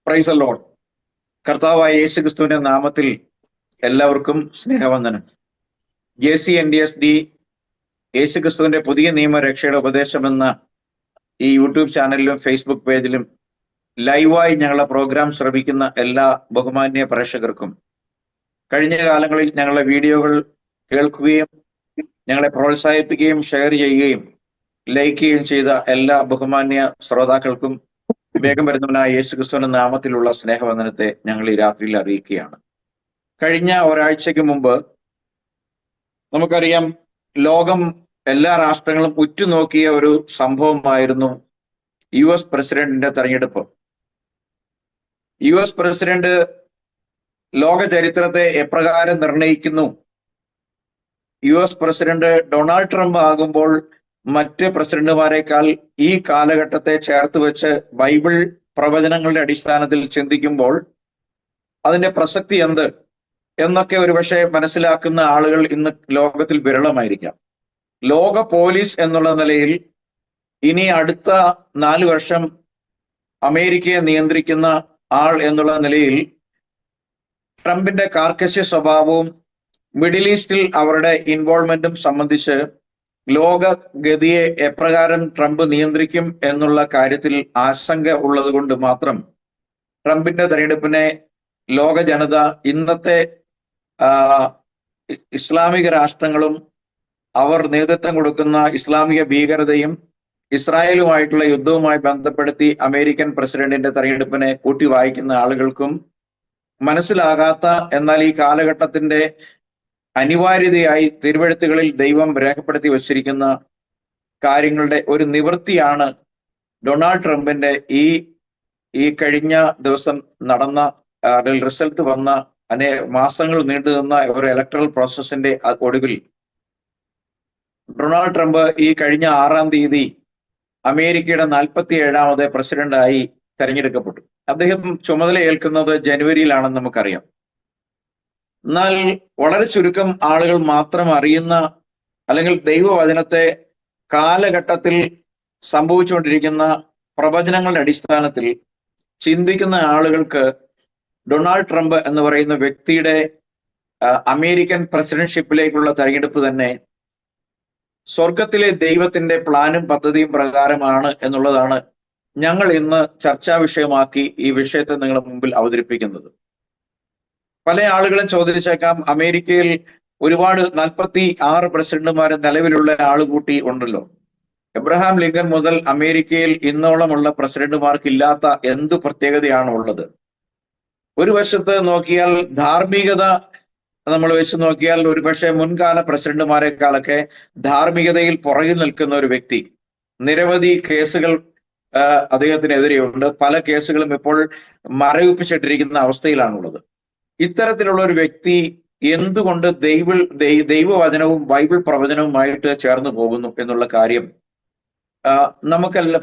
Price the Lord. കർത്താവായ യേശു ക്രിസ്തുവിന്റെ നാമത്തിൽ എല്ലാവർക്കും സ്നേഹവന്ദനം. JCNDSD യേശു ക്രിസ്തുവിന്റെ പുതിയ നിയമ രക്ഷയുടെ ഉപദേശം എന്ന ഈ യൂട്യൂബ് ചാനലിലും ഫേസ്ബുക്ക് പേജിലും ലൈവായി ഞങ്ങളുടെ പ്രോഗ്രാം ശ്രമിക്കുന്ന എല്ലാ ബഹുമാന്യ പ്രേക്ഷകർക്കും, കഴിഞ്ഞ കാലങ്ങളിൽ ഞങ്ങളുടെ വീഡിയോകൾ കേൾക്കുകയും ഞങ്ങളെ പ്രോത്സാഹിപ്പിക്കുകയും ഷെയർ ചെയ്യുകയും ലൈക്ക് ചെയ്യുകയും ചെയ്ത എല്ലാ ബഹുമാന്യ ശ്രോതാക്കൾക്കും വേഗം വരുന്നവനായ യേശു ക്രിസ്തുവിന്റെ നാമത്തിലുള്ള സ്നേഹവന്ദനത്തെ ഞങ്ങൾ ഈ രാത്രിയിൽ അറിയിക്കുകയാണ്. കഴിഞ്ഞ ഒരാഴ്ചയ്ക്ക് മുമ്പ് നമുക്കറിയാം, ലോകം എല്ലാ രാഷ്ട്രങ്ങളും ഉറ്റുനോക്കിയ ഒരു സംഭവമായിരുന്നു US പ്രസിഡന്റിന്റെ തെരഞ്ഞെടുപ്പ്. US പ്രസിഡന്റ് ലോക ചരിത്രത്തെ എപ്രകാരം നിർണയിക്കുന്നു? US പ്രസിഡന്റ് ഡൊണാൾഡ് ട്രംപ് ആകുമ്പോൾ മറ്റ് പ്രസിഡന്റുമാരെക്കാൾ ഈ കാലഘട്ടത്തെ ചേർത്ത് വെച്ച് ബൈബിൾ പ്രവചനങ്ങളുടെ അടിസ്ഥാനത്തിൽ ചിന്തിക്കുമ്പോൾ അതിന്റെ പ്രസക്തി എന്ത് എന്നൊക്കെ ഒരുപക്ഷെ മനസ്സിലാക്കുന്ന ആളുകൾ ഇന്ന് ലോകത്തിൽ വിരളമായിരിക്കാം. ലോക പോലീസ് എന്നുള്ള നിലയിൽ ഇനി അടുത്ത 4 വർഷം അമേരിക്കയെ നിയന്ത്രിക്കുന്ന ആൾ എന്നുള്ള നിലയിൽ ട്രംപിന്റെ കാർക്കശ്യ സ്വഭാവവും മിഡിൽ ഈസ്റ്റിൽ അവരുടെ ഇൻവോൾവ്മെന്റും സംബന്ധിച്ച് ലോകഗതിയെ എപ്രകാരം ട്രംപ് നിയന്ത്രിക്കും എന്നുള്ള കാര്യത്തിൽ ആശങ്ക ഉള്ളത് കൊണ്ട് മാത്രം ട്രംപിന്റെ തെരഞ്ഞെടുപ്പിനെ ലോക ജനത, ഇന്നത്തെ ഇസ്ലാമിക രാഷ്ട്രങ്ങളും അവർ നേതൃത്വം കൊടുക്കുന്ന ഇസ്ലാമിക ഭീകരതയും ഇസ്രായേലുമായിട്ടുള്ള യുദ്ധവുമായി ബന്ധപ്പെടുത്തി അമേരിക്കൻ പ്രസിഡന്റിന്റെ തെരഞ്ഞെടുപ്പിനെ കൂട്ടി വായിക്കുന്ന ആളുകൾക്കും മനസ്സിലാകാത്ത, എന്നാൽ ഈ കാലഘട്ടത്തിന്റെ അനിവാര്യതയായി തിരുവെഴുത്തുകളിൽ ദൈവം രേഖപ്പെടുത്തി വച്ചിരിക്കുന്ന കാര്യങ്ങളുടെ ഒരു നിവൃത്തിയാണ് ഡൊണാൾഡ് ട്രംപിന്റെ ഈ കഴിഞ്ഞ ദിവസം നടന്ന റിസൾട്ട് വന്ന മാസങ്ങൾ നീണ്ടു നിന്ന ഒരു ഇലക്ടറൽ പ്രോസസ്സിന്റെ ഒടുവിൽ ഡൊണാൾഡ് ട്രംപ് ഈ കഴിഞ്ഞ 6-ാം തീയതി അമേരിക്കയുടെ 47ാമത് പ്രസിഡന്റായി തെരഞ്ഞെടുക്കപ്പെട്ടു. അദ്ദേഹം ചുമതല ഏൽക്കുന്നത് ജനുവരിയിലാണെന്ന് നമുക്കറിയാം. എന്നാൽ വളരെ ചുരുക്കം ആളുകൾ മാത്രം അറിയുന്ന, അല്ലെങ്കിൽ ദൈവവചനത്തെ കാലഘട്ടത്തിൽ സംഭവിച്ചുകൊണ്ടിരിക്കുന്ന പ്രവചനങ്ങളുടെ അടിസ്ഥാനത്തിൽ ചിന്തിക്കുന്ന ആളുകൾക്ക് ഡൊണാൾഡ് ട്രംപ് എന്ന് പറയുന്ന വ്യക്തിയുടെ അമേരിക്കൻ പ്രസിഡന്റ്ഷിപ്പിലേക്കുള്ള തെരഞ്ഞെടുപ്പ് തന്നെ സ്വർഗത്തിലെ ദൈവത്തിന്റെ പ്ലാനും പദ്ധതിയും പ്രകാരമാണ് എന്നുള്ളതാണ് ഞങ്ങൾ ഇന്ന് ചർച്ചാ വിഷയമാക്കി ഈ വിഷയത്തെ നിങ്ങളുടെ മുമ്പിൽ അവതരിപ്പിക്കുന്നത്. പല ആളുകളും ചോദിച്ചേക്കാം, അമേരിക്കയിൽ ഒരുപാട് 46 പ്രസിഡന്റുമാരെ നിലവിലുള്ള ആളുകൂട്ടി ഉണ്ടല്ലോ. എബ്രഹാം ലിങ്കൻ മുതൽ അമേരിക്കയിൽ ഇന്നോളമുള്ള പ്രസിഡന്റുമാർക്ക് ഇല്ലാത്ത എന്തു പ്രത്യേകതയാണ് ഉള്ളത്? ഒരു വശത്ത് നോക്കിയാൽ ധാർമ്മികത നമ്മൾ വെച്ച് നോക്കിയാൽ ഒരുപക്ഷെ മുൻകാല പ്രസിഡന്റുമാരെക്കാളൊക്കെ ധാർമ്മികതയിൽ പുറകിൽ നിൽക്കുന്ന ഒരു വ്യക്തി. നിരവധി കേസുകൾ അദ്ദേഹത്തിനെതിരെയുണ്ട്. പല കേസുകളും ഇപ്പോൾ മരവിപ്പിച്ചിട്ടിരിക്കുന്ന അവസ്ഥയിലാണുള്ളത്. ഇത്തരത്തിലുള്ള ഒരു വ്യക്തി എന്തുകൊണ്ട് ദൈവവചനവും ബൈബിൾ പ്രവചനവുമായിട്ട് ചേർന്ന് പോകുന്നു എന്നുള്ള കാര്യം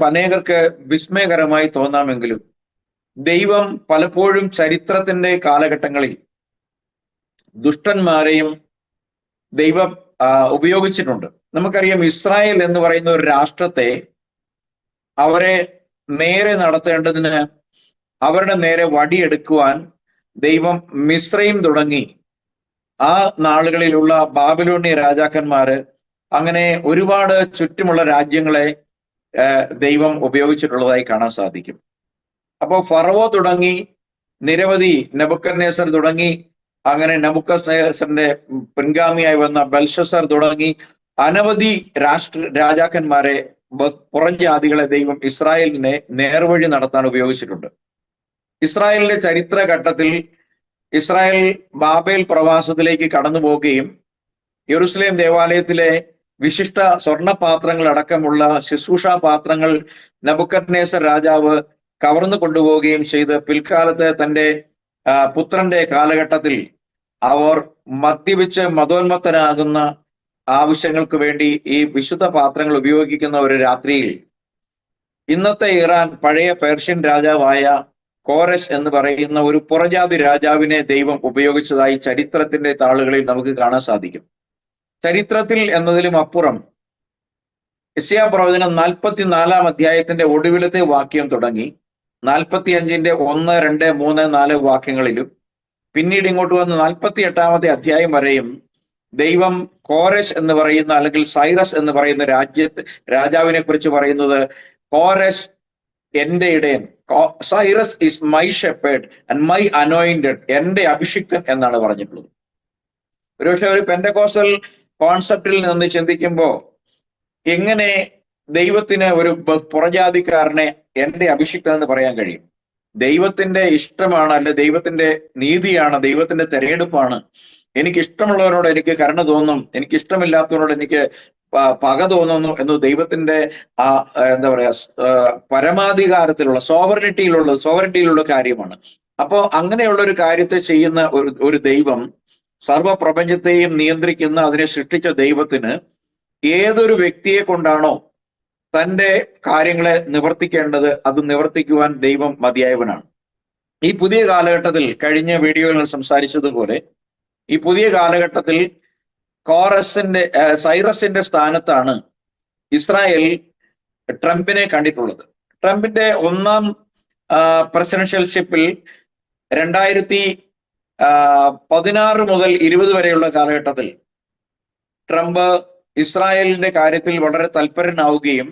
അനേകർക്ക് വിസ്മയകരമായി തോന്നാമെങ്കിലും ദൈവം പലപ്പോഴും ചരിത്രത്തിന്റെ കാലഘട്ടങ്ങളിൽ ദുഷ്ടന്മാരെയും ദൈവം ഉപയോഗിച്ചിട്ടുണ്ട്. നമുക്കറിയാം, ഇസ്രായേൽ എന്ന് പറയുന്ന ഒരു രാഷ്ട്രത്തെ അവരെ നേരെ നടത്തേണ്ടതിന്, അവരുടെ നേരെ വടിയെടുക്കുവാൻ ദൈവം മിസ്രയീം തുടങ്ങി ആ നാളുകളിലുള്ള ബാബിലോണിയ രാജാക്കന്മാര്, അങ്ങനെ ഒരുപാട് ചുറ്റുമുള്ള രാജ്യങ്ങളെ ദൈവം ഉപയോഗിച്ചിട്ടുള്ളതായി കാണാൻ സാധിക്കും. അപ്പോൾ ഫറവോ തുടങ്ങി നിരവധി, നെബൂഖദ്നേസർ തുടങ്ങി, അങ്ങനെ നെബൂഖദ്നേസറിന്റെ പിൻഗാമിയായി വന്ന ബെൽഷസർ തുടങ്ങി അനവധി രാജാക്കന്മാരെ, പുറംജാതികളെ ദൈവം ഇസ്രായേലിനെ നേർവഴി നടത്താൻ ഉപയോഗിച്ചിട്ടുണ്ട്. ഇസ്രായേലിന്റെ ചരിത്രഘട്ടത്തിൽ ഇസ്രായേൽ ബാബേൽ പ്രവാസത്തിലേക്ക് കടന്നു പോവുകയും യെരൂശലേം ദേവാലയത്തിലെ വിശിഷ്ട സ്വർണപാത്രങ്ങൾ അടക്കമുള്ള ശുശ്രൂഷാ പാത്രങ്ങൾ നെബൂഖദ്നേസർ രാജാവ് കവർന്നു കൊണ്ടുപോവുകയും ചെയ്ത് പിൽക്കാലത്ത് തന്റെ പുത്രന്റെ കാലഘട്ടത്തിൽ അവർ മദ്യപിച്ച് മതോന്മത്തനാകുന്ന ആവശ്യങ്ങൾക്ക് വേണ്ടി ഈ വിശുദ്ധ പാത്രങ്ങൾ ഉപയോഗിക്കുന്ന ഒരു രാത്രിയിൽ ഇന്നത്തെ ഇറാൻ പഴയ പേർഷ്യൻ രാജാവായ കോരസ് എന്ന് പറയുന്ന ഒരു പുറജാതി രാജാവിനെ ദൈവം ഉപയോഗിച്ചതായി ചരിത്രത്തിന്റെ താളുകളിൽ നമുക്ക് കാണാൻ സാധിക്കും. ചരിത്രത്തിൽ എന്നതിലും അപ്പുറം യെശയ്യാ പ്രവചനം 44-ാം അധ്യായത്തിന്റെ ഒടുവിലത്തെ വാക്യം തുടങ്ങി 45-ന്റെ 1, 2, 3, 4 വാക്യങ്ങളിലും പിന്നീട് ഇങ്ങോട്ട് വന്ന് 48-ാമത്തെ അധ്യായം വരെയും ദൈവം കോരസ് എന്ന് പറയുന്ന അല്ലെങ്കിൽ സൈറസ് എന്ന് പറയുന്ന രാജാവിനെ കുറിച്ച് പറയുന്നത് കോരസ് എന്റെ ഇടയൻ, Cyrus is my shepherd and my anointed, എന്റെ അഭിഷിക്തൻ എന്നാണ് പറഞ്ഞിട്ടുള്ളത്. ഒരുപക്ഷെ ഒരു പെന്റക്കോസ്റ്റൽ കോൺസെപ്റ്റിൽ നിന്ന് ചിന്തിക്കുമ്പോൾ എങ്ങനെ ദൈവത്തിന് ഒരു പുറജാതിക്കാരനെ എന്റെ അഭിഷിക്തൻ എന്ന് പറയാൻ കഴിയും? ദൈവത്തിന്റെ ഇഷ്ടമാണ്, അല്ലെ ദൈവത്തിന്റെ നീതിയാണ്, ദൈവത്തിന്റെ തെരഞ്ഞെടുപ്പാണ്. എനിക്ക് ഇഷ്ടമുള്ളവരോട് എനിക്ക് കരുണ തോന്നും, എനിക്ക് ഇഷ്ടമില്ലാത്തവരോട് എനിക്ക് പക തോന്നുന്നു എന്ന് ദൈവത്തിന്റെ എന്താ പറയാ പരമാധികാരത്തിലുള്ള സോവറിറ്റിയിലുള്ള കാര്യമാണ്. അപ്പോ അങ്ങനെയുള്ള ഒരു കാര്യത്തെ ചെയ്യുന്ന ഒരു ദൈവം, സർവപ്രപഞ്ചത്തെയും നിയന്ത്രിക്കുന്ന, അതിനെ സൃഷ്ടിച്ച ദൈവത്തിന് ഏതൊരു വ്യക്തിയെ കൊണ്ടാണോ തന്റെ കാര്യങ്ങളെ നിവർത്തിക്കേണ്ടത് അത് നിവർത്തിക്കുവാൻ ദൈവം മതിയായവനാണ്. ഈ പുതിയ കാലഘട്ടത്തിൽ, കഴിഞ്ഞ വീഡിയോയിൽ സംസാരിച്ചതുപോലെ, ഈ പുതിയ കാലഘട്ടത്തിൽ സൈറസിന്റെ സ്ഥാനത്താണ് ഇസ്രായേൽ ട്രംപിനെ കണ്ടിട്ടുള്ളത്. ട്രംപിന്റെ 1ാം പ്രസിഡൻഷ്യൽഷിപ്പിൽ 2016 മുതൽ 20 വരെയുള്ള കാലഘട്ടത്തിൽ ട്രംപ് ഇസ്രായേലിന്റെ കാര്യത്തിൽ വളരെ തൽപരനാവുകയും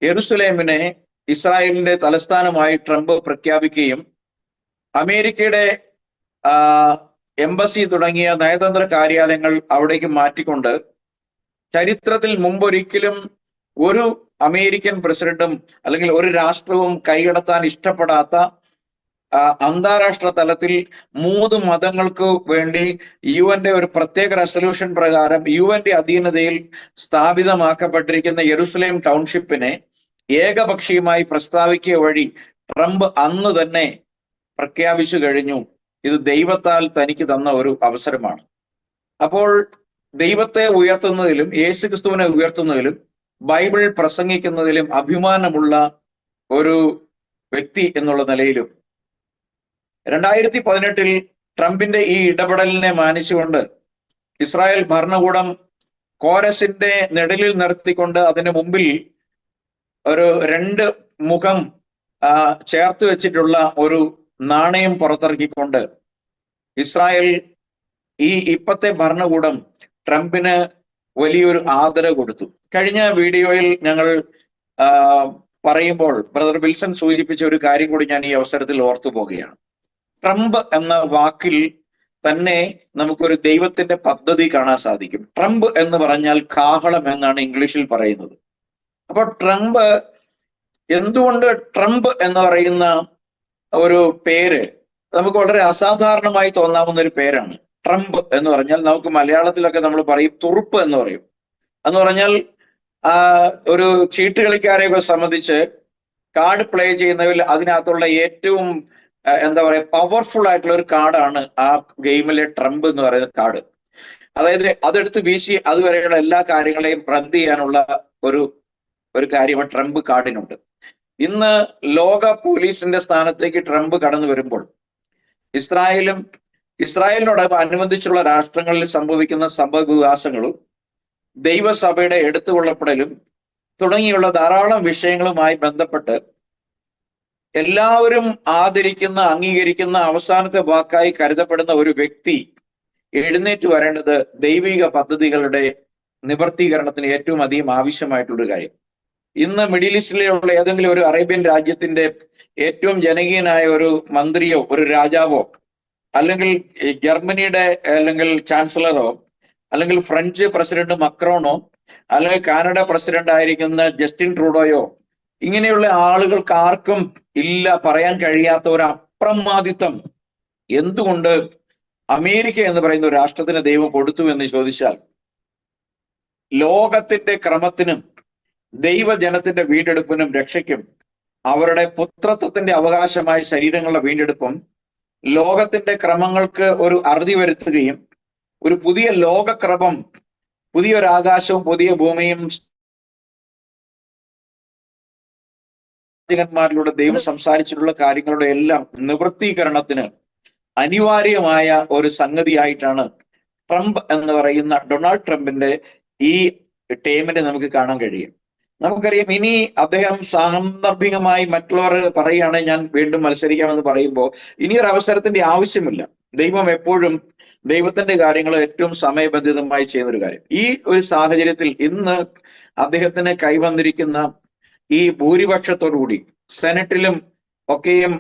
യെരുസലേമിനെ ഇസ്രായേലിന്റെ തലസ്ഥാനമായി ട്രംപ് പ്രഖ്യാപിക്കുകയും അമേരിക്കയുടെ എംബസി തുടങ്ങിയ നയതന്ത്ര കാര്യാലയങ്ങൾ അവിടേക്ക് മാറ്റിക്കൊണ്ട് ചരിത്രത്തിൽ മുമ്പൊരിക്കലും ഒരു അമേരിക്കൻ പ്രസിഡന്റും അല്ലെങ്കിൽ ഒരു രാഷ്ട്രവും കൈകടത്താൻ ഇഷ്ടപ്പെടാത്ത അന്താരാഷ്ട്ര തലത്തിൽ 3 മതങ്ങൾക്ക് വേണ്ടി UN ഒരു പ്രത്യേക റെസൊല്യൂഷൻ പ്രകാരം UN അധീനതയിൽ സ്ഥാപിതമാക്കപ്പെട്ടിരിക്കുന്ന യെരുസലേം ടൗൺഷിപ്പിനെ ഏകപക്ഷീയമായി പ്രസ്താവിക്കുക വഴി ട്രംപ് അന്ന് തന്നെ പ്രഖ്യാപിച്ചു കഴിഞ്ഞു, ഇത് ദൈവത്താൽ തനിക്ക് തന്ന ഒരു അവസരമാണ്. അപ്പോൾ ദൈവത്തെ ഉയർത്തുന്നതിലും യേശുക്രിസ്തുവിനെ ഉയർത്തുന്നതിലും ബൈബിൾ പ്രസംഗിക്കുന്നതിലും അഭിമാനമുള്ള ഒരു വ്യക്തി എന്നുള്ള നിലയിലും 2018 ട്രംപിന്റെ ഈ ഇടപെടലിനെ മാനിച്ചുകൊണ്ട് ഇസ്രായേൽ ഭരണകൂടം കോരസിന്റെ നിഴലിൽ നിർത്തിക്കൊണ്ട് അതിന് മുമ്പിൽ ഒരു 2 മുഖം ചേർത്ത് വെച്ചിട്ടുള്ള ഒരു നാണയം പുറത്തിറക്കിക്കൊണ്ട് ഇസ്രായേൽ ഇപ്പത്തെ ഭരണകൂടം ട്രംപിന് വലിയൊരു ആദരവ് കൊടുത്തു. കഴിഞ്ഞ വീഡിയോയിൽ ഞങ്ങൾ പറയുമ്പോൾ ബ്രദർ വിൽസൺ സൂചിപ്പിച്ച ഒരു കാര്യം കൂടി ഞാൻ ഈ അവസരത്തിൽ ഓർത്തു പോകുകയാണ്. ട്രംപ് എന്ന വാക്കിൽ തന്നെ നമുക്കൊരു ദൈവത്തിന്റെ പദ്ധതി കാണാൻ സാധിക്കും. ട്രംപ് എന്ന് പറഞ്ഞാൽ കാഹളം എന്നാണ് ഇംഗ്ലീഷിൽ പറയുന്നത്. അപ്പൊ എന്തുകൊണ്ട് ട്രംപ് എന്ന് പറയുന്ന ഒരു പേര് നമുക്ക് വളരെ അസാധാരണമായി തോന്നാവുന്ന ഒരു പേരാണ്. ട്രംപ് എന്ന് പറഞ്ഞാൽ നമുക്ക് മലയാളത്തിലൊക്കെ നമ്മൾ പറയും തുറുപ്പ് എന്ന് പറയും. എന്ന് പറഞ്ഞാൽ ഒരു ചീട്ടുകളിക്കാരെയൊക്കെ സംബന്ധിച്ച് കാർഡ് പ്ലേ ചെയ്യുന്നതിൽ അതിനകത്തുള്ള ഏറ്റവും എന്താ പറയുക പവർഫുൾ ആയിട്ടുള്ള ഒരു കാർഡാണ് ആ ഗെയിമിലെ ട്രംപ് എന്ന് പറയുന്ന കാർഡ്. അതായത് അതെടുത്ത് വീശി അതുവരെയുള്ള എല്ലാ കാര്യങ്ങളെയും റദ്ദ് ചെയ്യാനുള്ള ഒരു കാര്യം ട്രംപ് കാർഡിനുണ്ട്. ഇന്ന് ലോക പോലീസിന്റെ സ്ഥാനത്തേക്ക് ട്രംപ് കടന്നു വരുമ്പോൾ ഇസ്രായേലിനോട് അനുബന്ധിച്ചുള്ള രാഷ്ട്രങ്ങളിൽ സംഭവിക്കുന്ന സംഭവവികാസങ്ങളും ദൈവസഭയുടെ എടുത്തുകൊള്ളപ്പെടലും തുടങ്ങിയുള്ള ധാരാളം വിഷയങ്ങളുമായി ബന്ധപ്പെട്ട് എല്ലാവരും ആദരിക്കുന്ന അംഗീകരിക്കുന്ന അവസാനത്തെ വാക്കായി കരുതപ്പെടുന്ന ഒരു വ്യക്തി എഴുന്നേറ്റ് വരേണ്ടത് ദൈവിക പദ്ധതികളുടെ നിവർത്തീകരണത്തിന് ഏറ്റവും അധികം ആവശ്യമായിട്ടുള്ളൊരു കാര്യം. ഇന്ന് മിഡിൽ ഈസ്റ്റിലുള്ള ഏതെങ്കിലും ഒരു അറേബ്യൻ രാജ്യത്തിന്റെ ഏറ്റവും ജനകീയനായ ഒരു മന്ത്രിയോ ഒരു രാജാവോ അല്ലെങ്കിൽ ജർമ്മനിയുടെ അല്ലെങ്കിൽ ചാൻസലറോ അല്ലെങ്കിൽ ഫ്രഞ്ച് പ്രസിഡന്റ് മക്രോണോ അല്ലെങ്കിൽ കാനഡ പ്രസിഡന്റ് ആയിരിക്കുന്ന ജസ്റ്റിൻ ട്രൂഡോയോ ഇങ്ങനെയുള്ള ആളുകൾക്ക് ആർക്കും ഇല്ല പറയാൻ കഴിയാത്ത ഒരു അപ്രമാദിത്വം എന്തുകൊണ്ട് അമേരിക്ക എന്ന് പറയുന്ന ഒരു രാഷ്ട്രത്തിന് ദൈവം കൊടുത്തു എന്ന് ചോദിച്ചാൽ, ലോകത്തിന്റെ ക്രമത്തിനും ദൈവജനത്തിന്റെ വീണ്ടെടുപ്പിനും രക്ഷയ്ക്കും അവരുടെ പുത്രത്വത്തിന്റെ അവകാശമായ ശരീരങ്ങളുടെ വീണ്ടെടുപ്പും ലോകത്തിന്റെ ക്രമങ്ങൾക്ക് ഒരു അറുതി വരുത്തുകയും ഒരു പുതിയ ലോകക്രമം, പുതിയൊരു ആകാശവും പുതിയ ഭൂമിയും ിലൂടെ ദൈവം സംസാരിച്ചിട്ടുള്ള കാര്യങ്ങളുടെ എല്ലാം നിവൃത്തീകരണത്തിന് അനിവാര്യമായ ഒരു സംഗതിയായിട്ടാണ് ട്രംപ് എന്ന് പറയുന്ന ഡൊണാൾഡ് ട്രംപിന്റെ ഈ ടേമിനെ നമുക്ക് കാണാൻ കഴിയും. നമുക്കറിയാം, ഇനി അദ്ദേഹം സാന്ദർഭികമായി മറ്റുള്ളവർ പറയുകയാണ് ഞാൻ വീണ്ടും മത്സരിക്കാമെന്ന് പറയുമ്പോൾ ഇനി ഒരു അവസരത്തിന്റെ ആവശ്യമില്ല. ദൈവം എപ്പോഴും ദൈവത്തിന്റെ കാര്യങ്ങൾ ഏറ്റവും സമയബന്ധിതമായി ചെയ്യുന്ന ഒരു കാര്യം. ഈ ഒരു സാഹചര്യത്തിൽ ഇന്ന് അദ്ദേഹത്തിന് കൈവന്നിരിക്കുന്ന ഈ ഭൂരിപക്ഷത്തോടുകൂടി സെനറ്റിലും ഒക്കെയും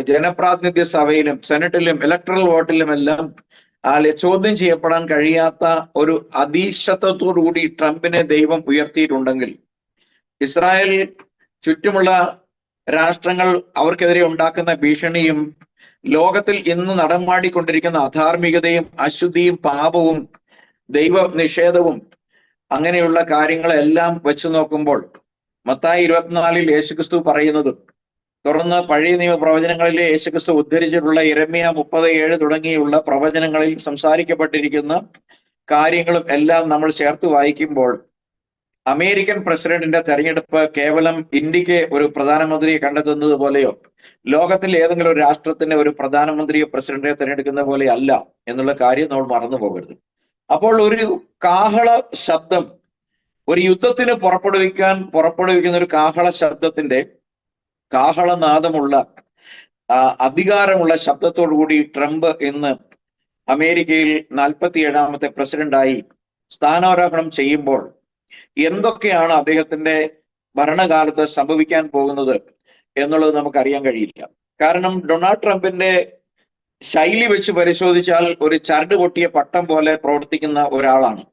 ജനപ്രാതിനിധ്യ സഭയിലും സെനറ്റിലും ഇലക്ട്രൽ വോട്ടിലും എല്ലാം ചോദ്യം ചെയ്യപ്പെടാൻ കഴിയാത്ത ഒരു അതീശത്വത്തോടുകൂടി ട്രംപിനെ ദൈവം ഉയർത്തിയിട്ടുണ്ടെങ്കിൽ ഇസ്രായേൽ ചുറ്റുമുള്ള രാഷ്ട്രങ്ങൾ അവർക്കെതിരെ ഉണ്ടാക്കുന്ന ഭീഷണിയും ലോകത്തിൽ ഇന്ന് നടമാടിക്കൊണ്ടിരിക്കുന്ന അധാർമികതയും അശുദ്ധിയും പാപവും ദൈവ നിഷേധവും അങ്ങനെയുള്ള കാര്യങ്ങളെല്ലാം വെച്ച് നോക്കുമ്പോൾ മത്തായി 24 യേശുക്രിസ്തു പറയുന്നതും തുടർന്ന് പഴയ നിയമ പ്രവചനങ്ങളിലെ യേശുക്രിസ്തു ഉദ്ധരിച്ചിട്ടുള്ള യിരെമ്യാ 37 തുടങ്ങിയുള്ള പ്രവചനങ്ങളിൽ സംസാരിക്കപ്പെട്ടിരിക്കുന്ന കാര്യങ്ങളും എല്ലാം നമ്മൾ ചേർത്ത് വായിക്കുമ്പോൾ അമേരിക്കൻ പ്രസിഡന്റിന്റെ തെരഞ്ഞെടുപ്പ് കേവലം ഇന്ത്യക്ക് ഒരു പ്രധാനമന്ത്രിയെ കണ്ടെത്തുന്നത് പോലെയോ ലോകത്തിൽ ഏതെങ്കിലും ഒരു രാഷ്ട്രത്തിന് ഒരു പ്രധാനമന്ത്രിയോ പ്രസിഡന്റിനെ തിരഞ്ഞെടുക്കുന്ന പോലെ അല്ല എന്നുള്ള കാര്യം നമ്മൾ മറന്നു പോകരുത്. അപ്പോൾ ഒരു കാഹള ശബ്ദം, ഒരു യുദ്ധത്തിന് പുറപ്പെടുവിക്കുന്ന ഒരു കാഹള ശബ്ദത്തിന്റെ കാഹളനാദമുള്ള അധികാരമുള്ള ശബ്ദത്തോടുകൂടി ട്രംപ് ഇന്ന് അമേരിക്കയിൽ 47ാമത്തെ പ്രസിഡന്റായി സ്ഥാനാരോഹണം ചെയ്യുമ്പോൾ എന്തൊക്കെയാണ് അദ്ദേഹത്തിന്റെ ഭരണകാലത്ത് സംഭവിക്കാൻ പോകുന്നത് എന്നുള്ളത് നമുക്കറിയാൻ കഴിയില്ല. കാരണം ഡൊണാൾഡ് ട്രംപിന്റെ ശൈലി വെച്ച് പരിശോധിച്ചാൽ ഒരു ചരട് പൊട്ടിയ പട്ടം പോലെ പ്രവർത്തിക്കുന്ന ഒരാളാണ്.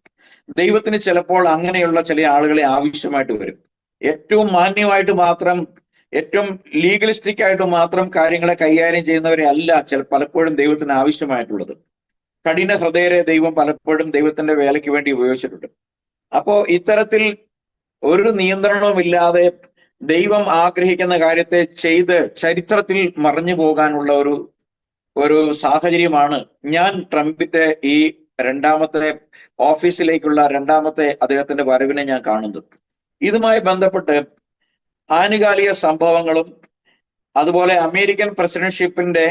ദൈവത്തിന് ചിലപ്പോൾ അങ്ങനെയുള്ള ചില ആളുകളെ ആവശ്യമായിട്ട് വരും. ഏറ്റവും മാന്യമായിട്ട് മാത്രം, ഏറ്റവും ലീഗലിസ്റ്റിക് ആയിട്ട് മാത്രം കാര്യങ്ങളെ കൈകാര്യം ചെയ്യുന്നവരെ അല്ല പലപ്പോഴും ദൈവത്തിന് ആവശ്യമായിട്ടുള്ളത്. കഠിന ഹൃദയരെ ദൈവം പലപ്പോഴും ദൈവത്തിന്റെ വേലയ്ക്ക് വേണ്ടി ഉപയോഗിച്ചിട്ടുണ്ട്. അപ്പോ ഇത്തരത്തിൽ ഒരു നിയന്ത്രണവുമില്ലാതെ ദൈവം ആഗ്രഹിക്കുന്ന കാര്യത്തെ ചെയ്ത് ചരിത്രത്തിൽ മറഞ്ഞു പോകാനുള്ള ഒരു സാഹചര്യമാണ് ഞാൻ ട്രംപിന്റെ ഈ രണ്ടാമത്തെ ഓഫീസിലേക്കുള്ള രണ്ടാമത്തെ അദ്ദേഹത്തിന്റെ വരവിനെ ഞാൻ കാണുന്നത്. ഇതുമായി ബന്ധപ്പെട്ട് ആനുകാലിക സംഭവങ്ങളും അതുപോലെ അമേരിക്കൻ പ്രസിഡന്റ്ഷിപ്പിന്റെ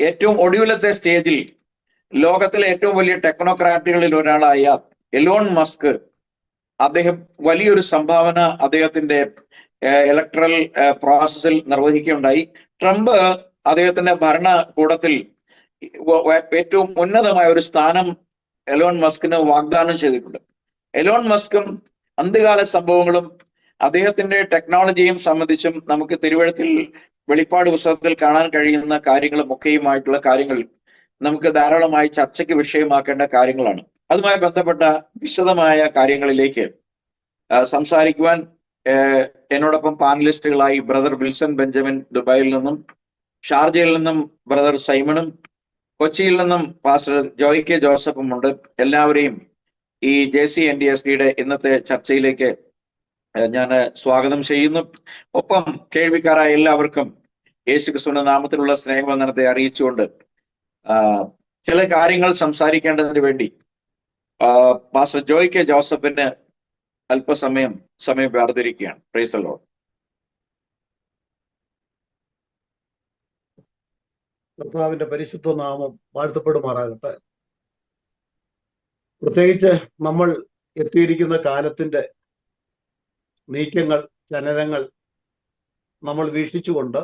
ഏറ്റവും ഒടുവിലത്തെ സ്റ്റേജിൽ ലോകത്തിലെ ഏറ്റവും വലിയ ടെക്നോക്രാറ്റുകളിൽ ഒരാളായ എലോൺ മസ്ക്, അദ്ദേഹം വലിയൊരു സംഭാവന അദ്ദേഹത്തിന്റെ ഇലക്ട്രൽ പ്രോസസ്സിൽ നിർവഹിക്കുകയുണ്ടായി. ട്രംപ് അദ്ദേഹത്തിന്റെ ഭരണകൂടത്തിൽ ഏറ്റവും ഉന്നതമായ ഒരു സ്ഥാനം എലോൺ മസ്കിന് വാഗ്ദാനം ചെയ്തിട്ടുണ്ട്. എലോൺ മസ്കും അന്ത്യകാല സംഭവങ്ങളും അദ്ദേഹത്തിന്റെ ടെക്നോളജിയും സംബന്ധിച്ചും നമുക്ക് തിരുവഴുത്തിൽ വെളിപ്പാട് പുസ്തകത്തിൽ കാണാൻ കഴിയുന്ന കാര്യങ്ങളും ഒക്കെയുമായിട്ടുള്ള കാര്യങ്ങൾ നമുക്ക് ധാരാളമായി ചർച്ചയ്ക്ക് വിഷയമാക്കേണ്ട കാര്യങ്ങളാണ്. അതുമായി ബന്ധപ്പെട്ട വിശദമായ കാര്യങ്ങളിലേക്ക് സംസാരിക്കുവാൻ എന്നോടൊപ്പം പാനലിസ്റ്റുകളായി ബ്രദർ വിൽസൺ ബെഞ്ചമിൻ ദുബായിൽ നിന്നും, ഷാർജയിൽ നിന്നും ബ്രദർ സൈമണും, കൊച്ചിയിൽ നിന്നും പാസ്റ്റർ ജോയ് കെ ജോസഫും ഉണ്ട്. എല്ലാവരെയും ഈ JC&DSDയുടെ ഇന്നത്തെ ചർച്ചയിലേക്ക് ഞാൻ സ്വാഗതം ചെയ്യുന്നു. ഒപ്പം കേൾവിക്കാരായ എല്ലാവർക്കും യേശുക്രിസ്തുവിന്റെ നാമത്തിലുള്ള സ്നേഹവന്ദനത്തെ അറിയിച്ചുകൊണ്ട് ചില കാര്യങ്ങൾ സംസാരിക്കേണ്ടതിന് വേണ്ടി പാസ്റ്റർ ജോയ് കെ ജോസഫിന് അല്പസമയം വേർതിരിക്കുകയാണ്. Price the lord. കർത്താവിന്റെ പരിശുദ്ധ നാമം വാഴ്ത്തപ്പെടുമാറാകട്ടെ. പ്രത്യേകിച്ച് നമ്മൾ എത്തിയിരിക്കുന്ന കാലത്തിന്റെ നീക്കങ്ങൾ, ചലനങ്ങൾ നമ്മൾ വീക്ഷിച്ചുകൊണ്ട്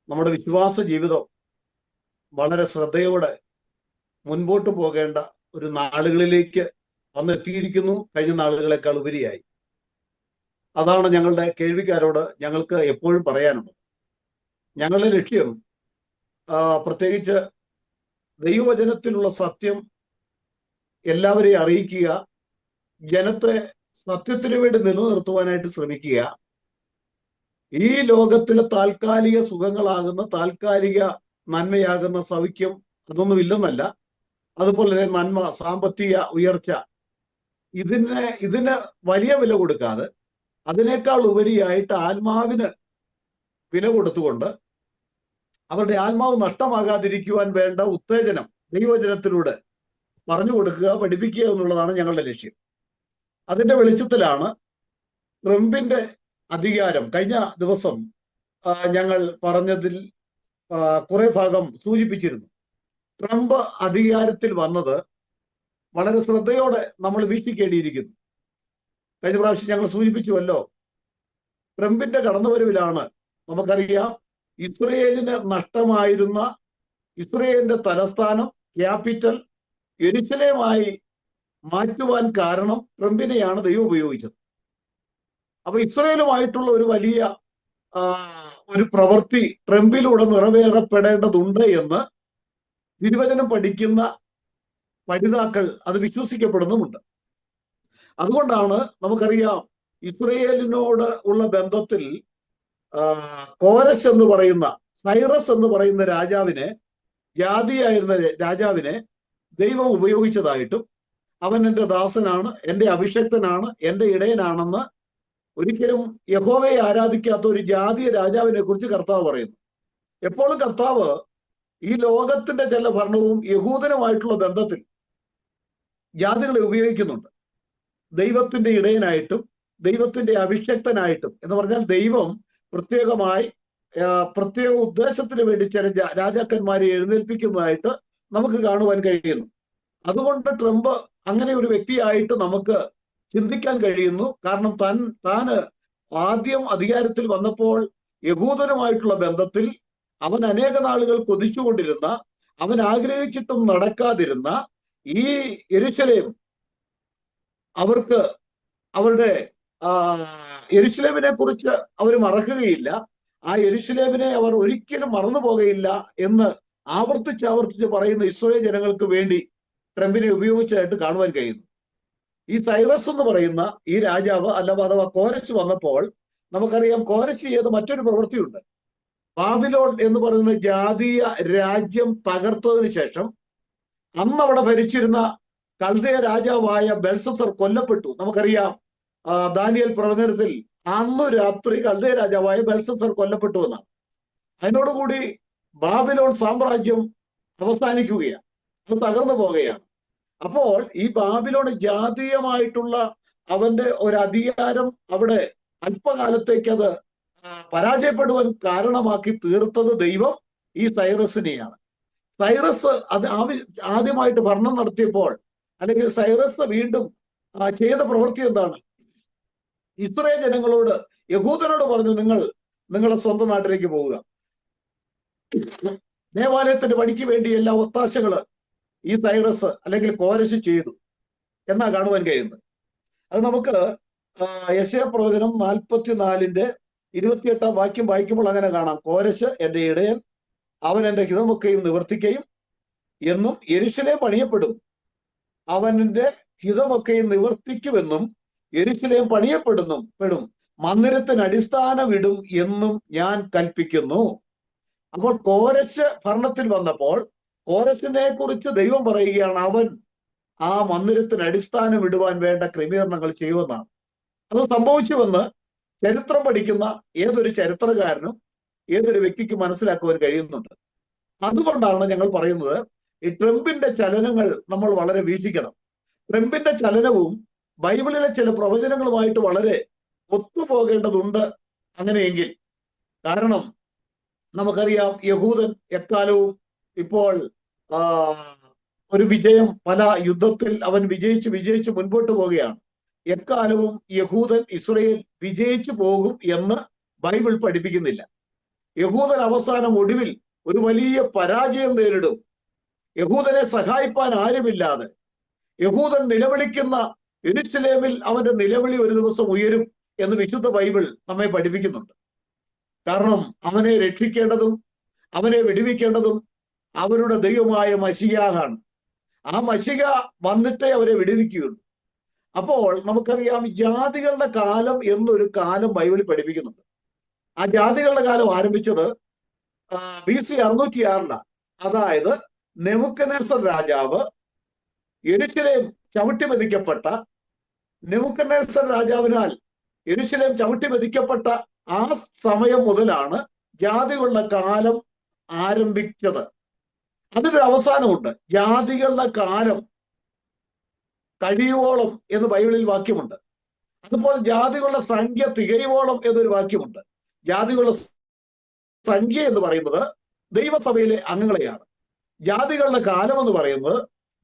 നമ്മുടെ വിശ്വാസ ജീവിതം വളരെ ശ്രദ്ധയോടെ മുൻപോട്ട് പോകേണ്ട ഒരു നാളുകളിലേക്ക് വന്നെത്തിയിരിക്കുന്നു, കഴിഞ്ഞ നാളുകളെക്കാൾ ഉപരിയായി. അതാണ് ഞങ്ങളുടെ കേൾവിക്കാരോട് ഞങ്ങൾക്ക് എപ്പോഴും പറയാനുള്ളത്. ഞങ്ങളുടെ ലക്ഷ്യം പ്രത്യേകിച്ച് ദൈവവചനത്തിലുള്ള സത്യം എല്ലാവരെയും അറിയിക്കുക, ജനത്തെ സത്യത്തിനു വേണ്ടി നിലനിർത്തുവാനായിട്ട് ശ്രമിക്കുക. ഈ ലോകത്തിലെ താൽക്കാലിക സുഖങ്ങളാകുന്ന, താൽക്കാലിക നന്മയാകുന്ന സൗഖ്യം അതൊന്നും ഇല്ലെന്നല്ല, അതുപോലെ തന്നെ നന്മ, സാമ്പത്തിക ഉയർച്ച, ഇതിന് വലിയ വില കൊടുക്കാതെ അതിനേക്കാൾ ഉപരിയായിട്ട് ആത്മാവിന് വില കൊടുത്തുകൊണ്ട് അവരുടെ ആത്മാവ് നഷ്ടമാകാതിരിക്കുവാൻ വേണ്ട ഉത്തേജനം ദൈവവചനത്തിലൂടെ പറഞ്ഞു കൊടുക്കുക, പഠിപ്പിക്കുക എന്നുള്ളതാണ് ഞങ്ങളുടെ ലക്ഷ്യം. അതിന്റെ വെളിച്ചത്തിലാണ് ട്രംപിന്റെ അധികാരം. കഴിഞ്ഞ ദിവസം ഞങ്ങൾ പറഞ്ഞതിൽ കുറെ ഭാഗം സൂചിപ്പിച്ചിരുന്നു. ട്രംപ് അധികാരത്തിൽ വന്നത് വളരെ ശ്രദ്ധയോടെ നമ്മൾ വീക്ഷിക്കേണ്ടിയിരിക്കുന്നു. കഴിഞ്ഞ പ്രാവശ്യം ഞങ്ങൾ സൂചിപ്പിച്ചുവല്ലോ. ട്രംപിന്റെ കടന്നുവരവിലാണ് നമുക്കറിയാം ഇസ്രയേലിന് നഷ്ടമായിരുന്ന ഇസ്രയേലിന്റെ തലസ്ഥാനം ക്യാപിറ്റൽ യെരുശലേമായി മാറ്റുവാൻ കാരണം ട്രംപിനെയാണ് ദൈവം ഉപയോഗിച്ചത്. അപ്പൊ ഇസ്രയേലുമായിട്ടുള്ള ഒരു വലിയ ഒരു പ്രവൃത്തി ട്രംപിലൂടെ നിറവേറപ്പെടേണ്ടതുണ്ട് എന്ന് തിരുവചനം പഠിക്കുന്ന പഠിതാക്കൾ അത് വിശ്വസിക്കപ്പെടുന്നുമുണ്ട്. അതുകൊണ്ടാണ് നമുക്കറിയാം ഇസ്രയേലിനോട് ഉള്ള ബന്ധത്തിൽ കോരശ് എന്ന് പറയുന്ന സൈറസ് എന്ന് പറയുന്ന രാജാവിനെ, ജാതിയായിരുന്ന രാജാവിനെ ദൈവം ഉപയോഗിച്ചതായിട്ടും അവൻ എൻ്റെ ദാസനാണ്, എൻ്റെ അഭിഷക്തനാണ്, എൻ്റെ ഇടയനാണെന്ന് ഒരിക്കലും യഹോവയെ ആരാധിക്കാത്ത ഒരു ജാതീയ രാജാവിനെ കുറിച്ച് കർത്താവ് പറയുന്നു. എപ്പോഴും കർത്താവ് ഈ ലോകത്തിന്റെ ചില ഭരണവും യഹൂദനുമായിട്ടുള്ള ബന്ധത്തിൽ ജാതികളെ ഉപയോഗിക്കുന്നുണ്ട്. ദൈവത്തിന്റെ ഇടയനായിട്ടും ദൈവത്തിന്റെ അഭിഷക്തനായിട്ടും എന്ന് പറഞ്ഞാൽ ദൈവം പ്രത്യേകമായി പ്രത്യേക ഉദ്ദേശത്തിന് വേണ്ടി ചില രാജാക്കന്മാരെ എഴുന്നേൽപ്പിക്കുന്നതായിട്ട് നമുക്ക് കാണുവാൻ കഴിയുന്നു. അതുകൊണ്ട് ട്രംപ് അങ്ങനെ ഒരു വ്യക്തിയായിട്ട് നമുക്ക് ചിന്തിക്കാൻ കഴിയുന്നു. കാരണം താന് ആദ്യം അധികാരത്തിൽ വന്നപ്പോൾ യഹൂദനുമായിട്ടുള്ള ബന്ധത്തിൽ അവൻ അനേക നാളുകൾ കൊതിച്ചുകൊണ്ടിരുന്ന, അവൻ ആഗ്രഹിച്ചിട്ടും നടക്കാതിരുന്ന ഈ യെരുശലേം അവർക്ക് അവരുടെ യെരുശലേമിനെ കുറിച്ച് അവർ മറക്കുകയില്ല, ആ യെരുശലേമിനെ അവർ ഒരിക്കലും മറന്നു പോകുകയില്ല എന്ന് ആവർത്തിച്ച് പറയുന്ന ഇസ്രായേൽ ജനങ്ങൾക്ക് വേണ്ടി ട്രംപിനെ ഉപയോഗിച്ചതായിട്ട് കാണുവാൻ കഴിയുന്നു. ഈ സൈറസ് എന്ന് പറയുന്ന ഈ രാജാവ് അഥവാ കോരശ് വന്നപ്പോൾ നമുക്കറിയാം കോരശ് ചെയ്ത മറ്റൊരു പ്രവൃത്തിയുണ്ട്. ബാബിലോൺ എന്ന് പറയുന്ന ജാതീയ രാജ്യം തകർത്തതിന് ശേഷം അന്ന് അവിടെ ഭരിച്ചിരുന്ന കൽദയ രാജാവായ ബെൽസസർ കൊല്ലപ്പെട്ടു. നമുക്കറിയാം ദാനിയേൽ പ്രവചനത്തിൽ അന്നു രാത്രി കൽദയ രാജാവായ ബെൽസസർ കൊല്ലപ്പെട്ടു എന്നാണ്. അതിനോടുകൂടി ബാബിലോൺ സാമ്രാജ്യം അവസാനിക്കുകയാണ്, അത് തകർന്നു പോകുകയാണ്. അപ്പോൾ ഈ ബാബിലോൺ ജാതീയമായിട്ടുള്ള അവന്റെ ഒരു അധികാരം അവിടെ അല്പകാലത്തേക്ക് അത് പരാജയപ്പെടുവാൻ കാരണമാക്കി തീർത്തത് ദൈവം ഈ സൈറസിനെയാണ്. സൈറസ് അത് ആദ്യമായിട്ട് ഭരണം നടത്തിയപ്പോൾ, അല്ലെങ്കിൽ സൈറസ് വീണ്ടും ചെയ്ത പ്രവൃത്തി എന്താണ്? ഇസ്രായേൽ ജനങ്ങളോട്, യഹൂദനോട് പറഞ്ഞു, നിങ്ങളെ സ്വന്തം നാട്ടിലേക്ക് പോവുക. ദേവാലയത്തിന്റെ പണിക്ക് വേണ്ടി എല്ലാ ഒത്താശകള് ഈ സൈറസ് അല്ലെങ്കിൽ കോരശ് ചെയ്തു എന്നാ കാണുവാൻ കഴിയുന്നത്. അത് നമുക്ക് യെശയ്യാ പ്രവചനം 44 28 വാക്യം വായിക്കുമ്പോൾ അങ്ങനെ കാണാം. കോരശ് എൻ്റെ ഇടയൻ, അവൻ എൻ്റെ ഹിതമൊക്കെയും നിവർത്തിക്കുകയും എന്നും യെരുശലേം പണിയപ്പെടും, അവന്റെ ഹിതമൊക്കെയും നിവർത്തിക്കുമെന്നും യെരുശലേം പെടും, മന്ദിരത്തിന് അടിസ്ഥാനമിടും എന്നും ഞാൻ കൽപ്പിക്കുന്നു. അപ്പോൾ കോരശ് ഭരണത്തിൽ വന്നപ്പോൾ കോരശിനെ കുറിച്ച് ദൈവം പറയുകയാണ്, അവൻ ആ മന്ദിരത്തിന് അടിസ്ഥാനം ഇടുവാൻ വേണ്ട ക്രമീകരണങ്ങൾ ചെയ്യുമെന്നാണ്. അത് സംഭവിച്ചുവെന്ന് ചരിത്രം പഠിക്കുന്ന ഏതൊരു ചരിത്രകാരനും ഏതൊരു വ്യക്തിക്ക് മനസ്സിലാക്കുവാൻ കഴിയുന്നുണ്ട്. അതുകൊണ്ടാണ് ഞങ്ങൾ പറയുന്നത് ഈ ട്രംപിന്റെ ചലനങ്ങൾ നമ്മൾ വളരെ വീക്ഷിക്കണം. ട്രംപിന്റെ ചലനവും ബൈബിളിലെ ചില പ്രവചനങ്ങളുമായിട്ട് വളരെ ഒത്തുപോകേണ്ടതുണ്ട് അങ്ങനെയെങ്കിൽ. കാരണം നമുക്കറിയാം യഹൂദൻ എക്കാലവും ഇപ്പോൾ ഒരു വിജയം, പല യുദ്ധത്തിൽ അവൻ വിജയിച്ച് മുൻപോട്ട് പോവുകയാണ്. എക്കാലവും യഹൂദൻ ഇസ്രയേൽ വിജയിച്ചു പോകും എന്ന് ബൈബിൾ പഠിപ്പിക്കുന്നില്ല. യഹൂദൻ അവസാനം ഒടുവിൽ ഒരു വലിയ പരാജയം നേരിടും. യഹൂദനെ സഹായിപ്പാൻ ആരുമില്ലാതെ യഹൂദൻ നിലവിളിക്കുന്ന യെരുശലേമിൽ അവന്റെ നിലവിളി ഒരു ദിവസം ഉയരും എന്ന് വിശുദ്ധ ബൈബിൾ നമ്മെ പഠിപ്പിക്കുന്നുണ്ട്. കാരണം അവനെ രക്ഷിക്കേണ്ടതും അവനെ വിടുവിക്കേണ്ടതും അവരുടെ ദൈവമായ മശിഹായാണ്. ആ മശിഹ വന്നിട്ടേ അവരെ വിടുവിക്കുകയുള്ളൂ. അപ്പോൾ നമുക്കറിയാം ജാതികളുടെ കാലം എന്നൊരു കാലം ബൈബിളിൽ പഠിപ്പിക്കുന്നുണ്ട്. ആ ജാതികളുടെ കാലം ആരംഭിച്ചത് BC 606 അതായത് നെബൂഖദ്നേസർ രാജാവ് യെരുശലേം ചവിട്ടിമെതിക്കപ്പെട്ട നെബൂഖദ്നേസർ രാജാവിനാൽ യെരുശലേം ചവിട്ടിമെതിക്കപ്പെട്ട ആ സമയം മുതലാണ് ജാതികളുടെ കാലം ആരംഭിച്ചത്. അതിനൊരു അവസാനമുണ്ട്. ജാതികളുടെ കാലം കഴിയുവോളം എന്ന് ബൈബിളിൽ വാക്യമുണ്ട്. അതുപോലെ ജാതികളുടെ സംഖ്യ തികയുവോളം എന്നൊരു വാക്യമുണ്ട്. ജാതികളുടെ സംഖ്യ എന്ന് പറയുന്നത് ദൈവസഭയിലെ അംഗങ്ങളെയാണ്. ജാതികളുടെ കാലം എന്ന് പറയുന്നത്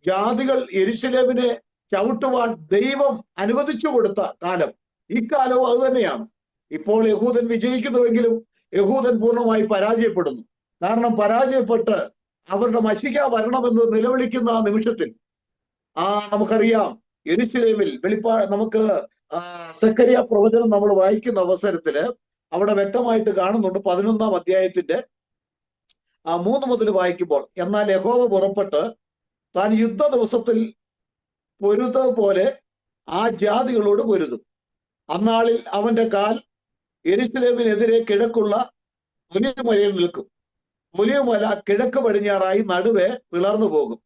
ജാതികൾ യെരുശലേമിനെ ചവിട്ടുവാൻ ദൈവം അനുവദിച്ചു കൊടുത്ത കാലം. ഈ കാലവും അത് തന്നെയാണ്. ഇപ്പോൾ യഹൂദൻ വിജയിക്കുന്നുവെങ്കിലും യഹൂദൻ പൂർണ്ണമായി പരാജയപ്പെടുന്നു. കാരണം പരാജയപ്പെട്ട് അവരുടെ മശിക വരണമെന്ന് നിലവിളിക്കുന്ന ആ നിമിഷത്തിൽ നമുക്കറിയാം, യെരൂശലേമിൽ നമുക്ക് സെക്കറിയ പ്രവചനം നമ്മൾ വായിക്കുന്ന അവസരത്തില് അവിടെ വ്യക്തമായിട്ട് കാണുന്നുണ്ട്. 11-ാം അധ്യായത്തിന്റെ 3 മുതൽ വായിക്കുമ്പോൾ, എന്നാൽ യഹോവ പുറപ്പെട്ട് താൻ യുദ്ധ ദിവസത്തിൽ പൊരുത പോലെ ആ ജാതികളോട് പൊരുതും. അന്നാളിൽ അവന്റെ കാൽ യെരൂശലേമിനെതിരെ കിഴക്കുള്ള ഒലിവുമലയിൽ നിൽക്കും. ഒലിവുമല കിഴക്ക് പടിഞ്ഞാറായി നടുവെ പിളർന്നു പോകും.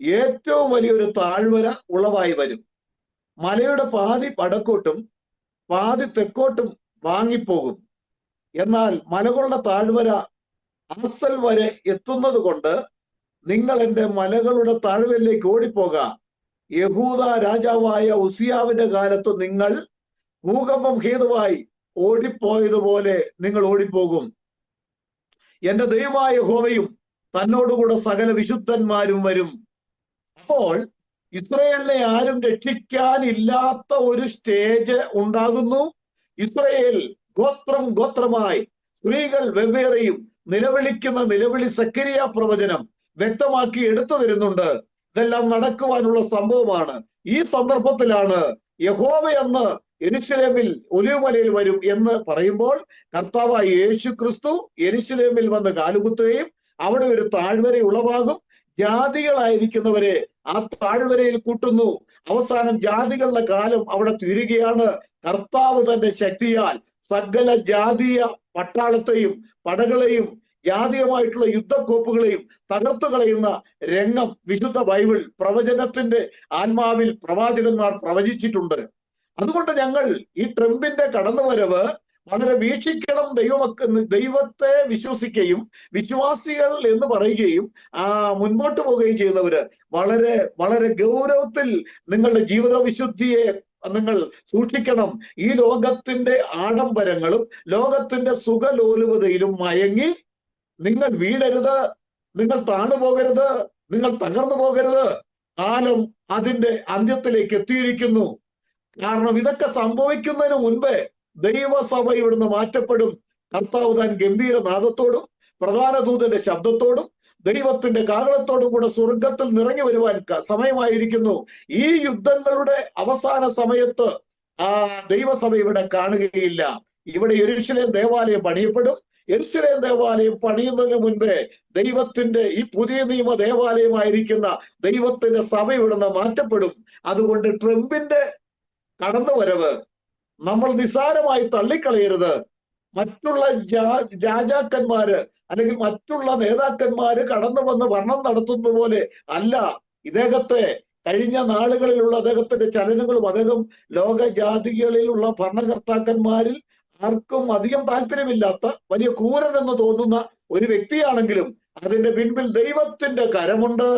ഏറ്റവും വലിയൊരു താഴ്വര ഉളവായി വരും. മലയുടെ പാതി വടക്കോട്ടും പാതി തെക്കോട്ടും വാങ്ങിപ്പോകും. എന്നാൽ മലകളുടെ താഴ്വര ആസൽ വരെ എത്തുന്നത് കൊണ്ട് നിങ്ങൾ എൻ്റെ മലകളുടെ താഴ്വരയിലേക്ക് ഓടിപ്പോകാം. യഹൂദ രാജാവായ ഉസിയാവിന്റെ കാലത്ത് നിങ്ങൾ ഭൂകമ്പം ഹേതുവായി ഓടിപ്പോയതുപോലെ നിങ്ങൾ ഓടിപ്പോകും. എന്റെ ദൈവമായ യഹോവയും തന്നോടുകൂടെ സകല വിശുദ്ധന്മാരും വരും. അപ്പോൾ ഇസ്രയേലിനെ ആരും രക്ഷിക്കാനില്ലാത്ത ഒരു സ്റ്റേജ് ഉണ്ടാകുന്നു. ഇസ്രയേൽ ഗോത്രം ഗോത്രമായി, സ്ത്രീകൾ വെവ്വേറെയും നിലവിളിക്കുന്ന നിലവിളി സെക്കറിയ പ്രവചനം വ്യക്തമാക്കി എടുത്തു തരുന്നുണ്ട്. ഇതെല്ലാം നടക്കുവാനുള്ള സംഭവമാണ്. ഈ സന്ദർഭത്തിലാണ് യഹോവ എന്ന് യെരൂശലേമിൽ ഒലിവുമലയിൽ വരും എന്ന് പറയുമ്പോൾ കർത്താവായ യേശു ക്രിസ്തു യെരൂശലേമിൽ വന്ന് കാലുകുത്തുകയും അവിടെ ഒരു താഴ്വര ഉളവാകും. ജാതികളായിരിക്കുന്നവരെ ആ താഴ്വരയിൽ കൂട്ടുന്നു. അവസാനം ജാതികളുടെ കാലം അവിടെ തീരുകയാണ്. കർത്താവ് തന്റെ ശക്തിയാൽ സകല ജാതീയ പട്ടാളത്തെയും പടകളെയും ജാതീയമായിട്ടുള്ള യുദ്ധക്കോപ്പുകളെയും തകർത്തു കളയുന്ന രംഗം വിശുദ്ധ ബൈബിൾ പ്രവചനത്തിന്റെ ആത്മാവിൽ പ്രവാചകന്മാർ പ്രവചിച്ചിട്ടുണ്ട്. അതുകൊണ്ട് ഞങ്ങൾ ഈ ട്രംപിന്റെ കടന്നുവരവ് വളരെ വീക്ഷിക്കണം. ദൈവത്തെ വിശ്വസിക്കുകയും വിശ്വാസികൾ എന്ന് പറയുകയും മുൻപോട്ട് പോവുകയും ചെയ്യുന്നവര് വളരെ വളരെ ഗൗരവത്തിൽ നിങ്ങളുടെ ജീവിത വിശുദ്ധിയെ നിങ്ങൾ സൂക്ഷിക്കണം. ഈ ലോകത്തിന്റെ ആഡംബരങ്ങളും ലോകത്തിന്റെ സുഖലോലുപതയിലും മയങ്ങി നിങ്ങൾ വീഴരുത്, നിങ്ങൾ താണുപോകരുത്, നിങ്ങൾ തകർന്നു പോകരുത്. കാലം അതിന്റെ അന്ത്യത്തിലേക്ക് എത്തിയിരിക്കുന്നു. കാരണം ഇതൊക്കെ സംഭവിക്കുന്നതിന് മുൻപേ ദൈവസഭ ഇവിടുന്ന് മാറ്റപ്പെടും. കർത്താവ് താൻ ഗംഭീരനാദത്തോടും പ്രധാന ദൂതന്റെ ശബ്ദത്തോടും ദൈവത്തിന്റെ കാഹളത്തോടും കൂടെ സ്വർഗത്തിൽ നിറഞ്ഞു വരുവാൻ സമയമായിരിക്കുന്നു. ഈ യുദ്ധങ്ങളുടെ അവസാന സമയത്ത് ദൈവസഭ ഇവിടെ കാണുകയില്ല. ഇവിടെ യെരൂശലേം ദേവാലയം പണിയപ്പെടും. യെരൂശലേം ദേവാലയം പണിയുന്നതിന് മുൻപേ ദൈവത്തിന്റെ ഈ പുതിയ നിയമ ദേവാലയമായിരിക്കുന്ന ദൈവത്തിന്റെ സഭ ഇവിടുന്ന് മാറ്റപ്പെടും. അതുകൊണ്ട് ട്രംപിന്റെ കടന്നുവരവ് നമ്മൾ നിസ്സാരമായി തള്ളിക്കളയരുത്. മറ്റുള്ള രാജാക്കന്മാര് അല്ലെങ്കിൽ മറ്റുള്ള നേതാക്കന്മാര് കടന്നു വന്ന് ഭരണം നടത്തുന്ന പോലെ അല്ല. ഇദ്ദേഹത്തെ കഴിഞ്ഞ നാളുകളിലുള്ള അദ്ദേഹത്തിന്റെ ചലനങ്ങളും അദ്ദേഹം ലോകജാതികളിലുള്ള ഭരണകർത്താക്കന്മാരിൽ ആർക്കും അധികം താല്പര്യമില്ലാത്ത വലിയ ക്രൂരൻ എന്ന് തോന്നുന്ന ഒരു വ്യക്തിയാണെങ്കിലും അതിന്റെ പിൻപിൽ ദൈവത്തിന്റെ കരമുണ്ട്.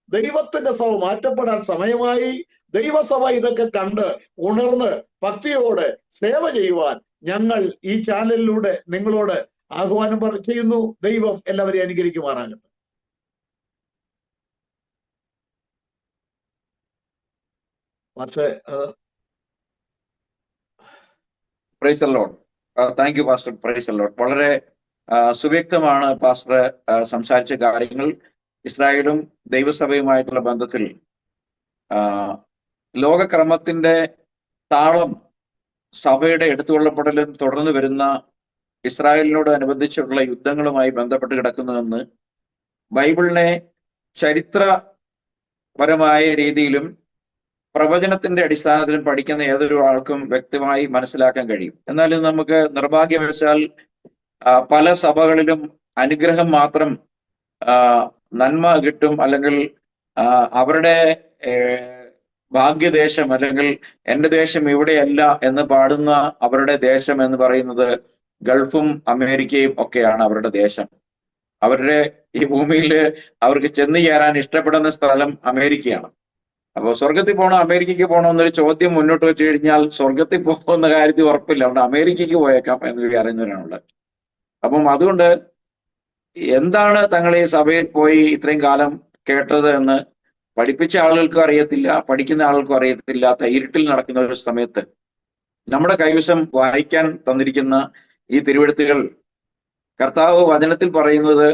ദൈവത്തിന്റെ സഭ മാറ്റപ്പെടാൻ സമയമായി. ദൈവസഭ ഇതൊക്കെ കണ്ട് ഉണർന്ന് ഭക്തിയോടെ സേവ ചെയ്യുവാൻ ഞങ്ങൾ ഈ ചാനലിലൂടെ നിങ്ങളോട് ആഹ്വാനം ചെയ്യുന്നു. ദൈവം എല്ലാവരെയും അനുഗ്രഹിക്കുമാറാകട്ടെ. പക്ഷേ price the Lord. Thank you pastor. Price the Lord. വളരെ സുവ്യക്തമാണ് പാസ്റ്റർ സംസാരിച്ച കാര്യങ്ങൾ. ഇസ്രായേലും ദൈവസഭയുമായിട്ടുള്ള ബന്ധത്തിൽ ലോകക്രമത്തിന്റെ താളം സഭയുടെ എടുത്തുകൊള്ളപ്പെടലും തുടർന്ന് വരുന്ന ഇസ്രായേലിനോട് അനുബന്ധിച്ചുള്ള യുദ്ധങ്ങളുമായി ബന്ധപ്പെട്ട് കിടക്കുന്നുവെന്ന് ബൈബിളിനെ ചരിത്രപരമായ രീതിയിലും പ്രവചനത്തിന്റെ അടിസ്ഥാനത്തിലും പഠിക്കുന്ന ഏതൊരു ആൾക്കും വ്യക്തമായി മനസ്സിലാക്കാൻ കഴിയും. എന്നാലും നമുക്ക് നിർഭാഗ്യവശാൽ പല സഭകളിലും അനുഗ്രഹം മാത്രം നന്മ കിട്ടും, അല്ലെങ്കിൽ അവരുടെ ഭാഗ്യദേശം അല്ലെങ്കിൽ എൻ്റെ ദേശം ഇവിടെയല്ല എന്ന് പാടുന്ന അവരുടെ ദേശം എന്ന് പറയുന്നത് ഗൾഫും അമേരിക്കയും ഒക്കെയാണ് അവരുടെ ദേശം. അവരുടെ ഈ ഭൂമിയിൽ അവർക്ക് ചെന്ന് ചേരാൻ ഇഷ്ടപ്പെടുന്ന സ്ഥലം അമേരിക്കയാണ്. അപ്പോൾ സ്വർഗത്തിൽ പോകണോ അമേരിക്കയ്ക്ക് പോകണോ എന്നൊരു ചോദ്യം മുന്നോട്ട് വെച്ച് കഴിഞ്ഞാൽ സ്വർഗത്തിൽ പോകുന്ന കാര്യത്തിൽ ഉറപ്പില്ല. അതുകൊണ്ട് അമേരിക്കയ്ക്ക് പോയേക്കാം എന്ന് അറിയുന്നവരാണുള്ളത്. അപ്പം അതുകൊണ്ട് എന്താണ് തങ്ങൾ ഈ സഭയിൽ പോയി ഇത്രയും കാലം കേട്ടത് എന്ന് പഠിപ്പിച്ച ആളുകൾക്കും അറിയത്തില്ല, പഠിക്കുന്ന ആളുകൾക്കും അറിയത്തില്ലാത്ത ഇരുട്ടിൽ നടക്കുന്ന ഒരു സമയത്ത് നമ്മുടെ കൈവശം വായിക്കാൻ തന്നിരിക്കുന്ന ഈ തിരുവെഴുത്തുകൾ, കർത്താവ് വചനത്തിൽ പറയുന്നത്,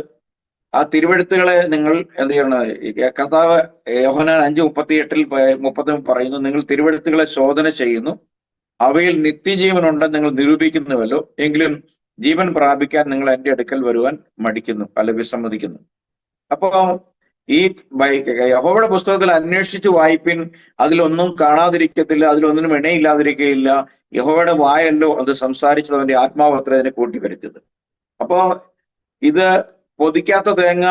ആ തിരുവെഴുത്തുകളെ നിങ്ങൾ എന്ത് ചെയ്യണം? കർത്താവ് യോഹന്നാൻ 5:38 പറയുന്നു, നിങ്ങൾ തിരുവെഴുത്തുകളെ ശോധന ചെയ്യുന്നു, അവയിൽ നിത്യജീവൻ ഉണ്ടെന്ന് നിങ്ങൾ നിരൂപിക്കുന്നുവല്ലോ, എങ്കിലും ജീവൻ പ്രാപിക്കാൻ നിങ്ങൾ എൻ്റെ അടുക്കൽ വരുവാൻ മടിക്കുന്നു, അല്ല വിസമ്മതിക്കുന്നു. അപ്പോ ഈ യഹോവയുടെ പുസ്തകത്തിൽ അന്വേഷിച്ച് വായിപ്പിൻ, അതിലൊന്നും കാണാതിരിക്കത്തില്ല, അതിലൊന്നിനും ഇണയില്ലാതിരിക്കുകയില്ല. യഹോവയുടെ വായല്ലോ അത് സംസാരിച്ചത്, അവന്റെ ആത്മാവ് അത്ര അതിനെ കൂട്ടിവരുത്തിയത്. അപ്പോ ഇത് പൊതിക്കാത്ത തേങ്ങ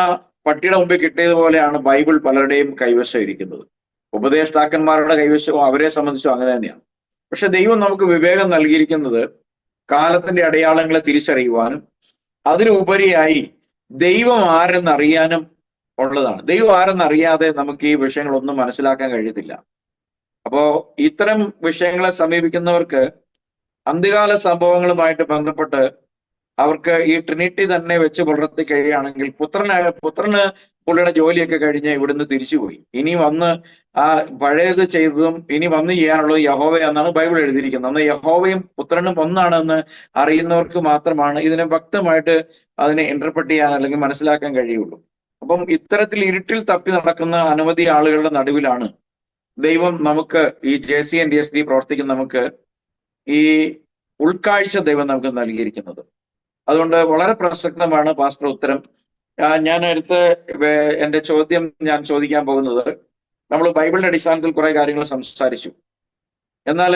പട്ടിയുടെ മുമ്പിൽ കിട്ടിയതുപോലെയാണ് ബൈബിൾ പലരുടെയും കൈവശം ഇരിക്കുന്നത്. ഉപദേഷ്ടാക്കന്മാരുടെ കൈവശവും അവരെ സംബന്ധിച്ചും അങ്ങനെ തന്നെയാണ്. പക്ഷെ ദൈവം നമുക്ക് വിവേകം നൽകിയിരിക്കുന്നത് കാലത്തിന്റെ അടയാളങ്ങളെ തിരിച്ചറിയുവാനും അതിനുപരിയായി ദൈവം ആരെന്നറിയാനും ഉള്ളതാണ്. ദൈവം ആരെന്നറിയാതെ നമുക്ക് ഈ വിഷയങ്ങളൊന്നും മനസ്സിലാക്കാൻ കഴിയത്തില്ല. അപ്പോ ഇത്തരം വിഷയങ്ങളെ സമീപിക്കുന്നവർക്ക് അന്ത്യകാല സംഭവങ്ങളുമായിട്ട് ബന്ധപ്പെട്ട് അവർക്ക് ഈ ട്രിനിറ്റി തന്നെ വെച്ച് പുലർത്തി കഴിയുകയാണെങ്കിൽ, പുത്രന് പുള്ളിയുടെ ജോലിയൊക്കെ കഴിഞ്ഞ് ഇവിടുന്ന് തിരിച്ചുപോയി, ഇനി വന്ന് ആ പഴയത് ചെയ്തതും ഇനി വന്ന് ചെയ്യാനുള്ളത് യഹോവയാണെന്നാണ് ബൈബിൾ എഴുതിയിരിക്കുന്നത്. അന്ന് യഹോവയും പുത്രനും ഒന്നാണെന്ന് അറിയുന്നവർക്ക് മാത്രമാണ് ഇതിനെ വ്യക്തമായിട്ട് അതിനെ ഇന്റർപ്രറ്റ് ചെയ്യാൻ അല്ലെങ്കിൽ മനസ്സിലാക്കാൻ കഴിയുള്ളൂ. അപ്പം ഇത്തരത്തിൽ ഇരുട്ടിൽ തപ്പി നടക്കുന്ന അനവധി ആളുകളുടെ നടുവിലാണ് ദൈവം നമുക്ക് ഈ JCNDSD പ്രവർത്തിക്കുന്ന നമുക്ക് ഈ ഉൾക്കാഴ്ച ദൈവം നമുക്ക് നൽകിയിരിക്കുന്നത്. അതുകൊണ്ട് വളരെ പ്രസക്തമാണ് പാസ്റ്റർ ഉത്തരം. ഞാൻ എന്റെ ചോദ്യം ഞാൻ ചോദിക്കാൻ പോകുന്നത്, നമ്മൾ ബൈബിളിന്റെ അടിസ്ഥാനത്തിൽ കുറെ കാര്യങ്ങൾ സംസാരിച്ചു. എന്നാൽ